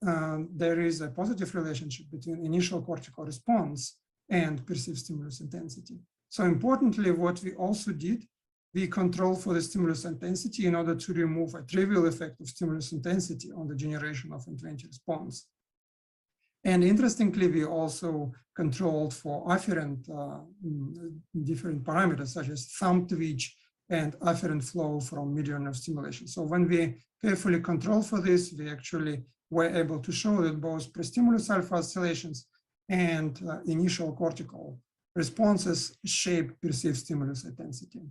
there is a positive relationship between initial cortical response and perceived stimulus intensity. So importantly, what we also did, we control for the stimulus intensity in order to remove a trivial effect of stimulus intensity on the generation of N20 response. And interestingly, we also controlled for afferent different parameters such as thumb twitch and afferent flow from median nerve stimulation. So when we carefully control for this, we actually were able to show that both pre-stimulus alpha oscillations and initial cortical responses shape perceived stimulus intensity.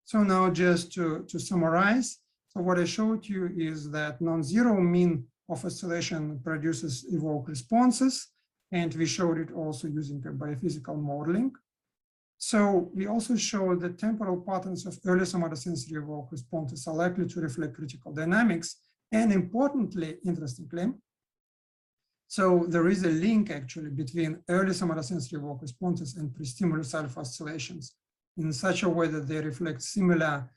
So now just to summarize, so what I showed you is that non-zero mean of oscillation produces evoked responses, and we showed it also using a biophysical modeling. So we also showed that temporal patterns of early somatosensory evoked responses are likely to reflect critical dynamics, and importantly, interestingly, so there is a link actually between early somatosensory evoked responses and pre-stimulus alpha oscillations in such a way that they reflect similar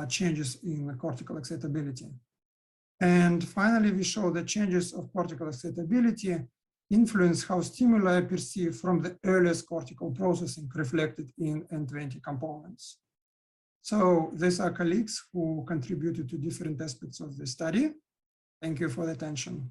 changes in cortical excitability. And finally, we show that changes of cortical excitability influence how stimuli are perceived from the earliest cortical processing reflected in N20 components. So these are colleagues who contributed to different aspects of the study. Thank you for the attention.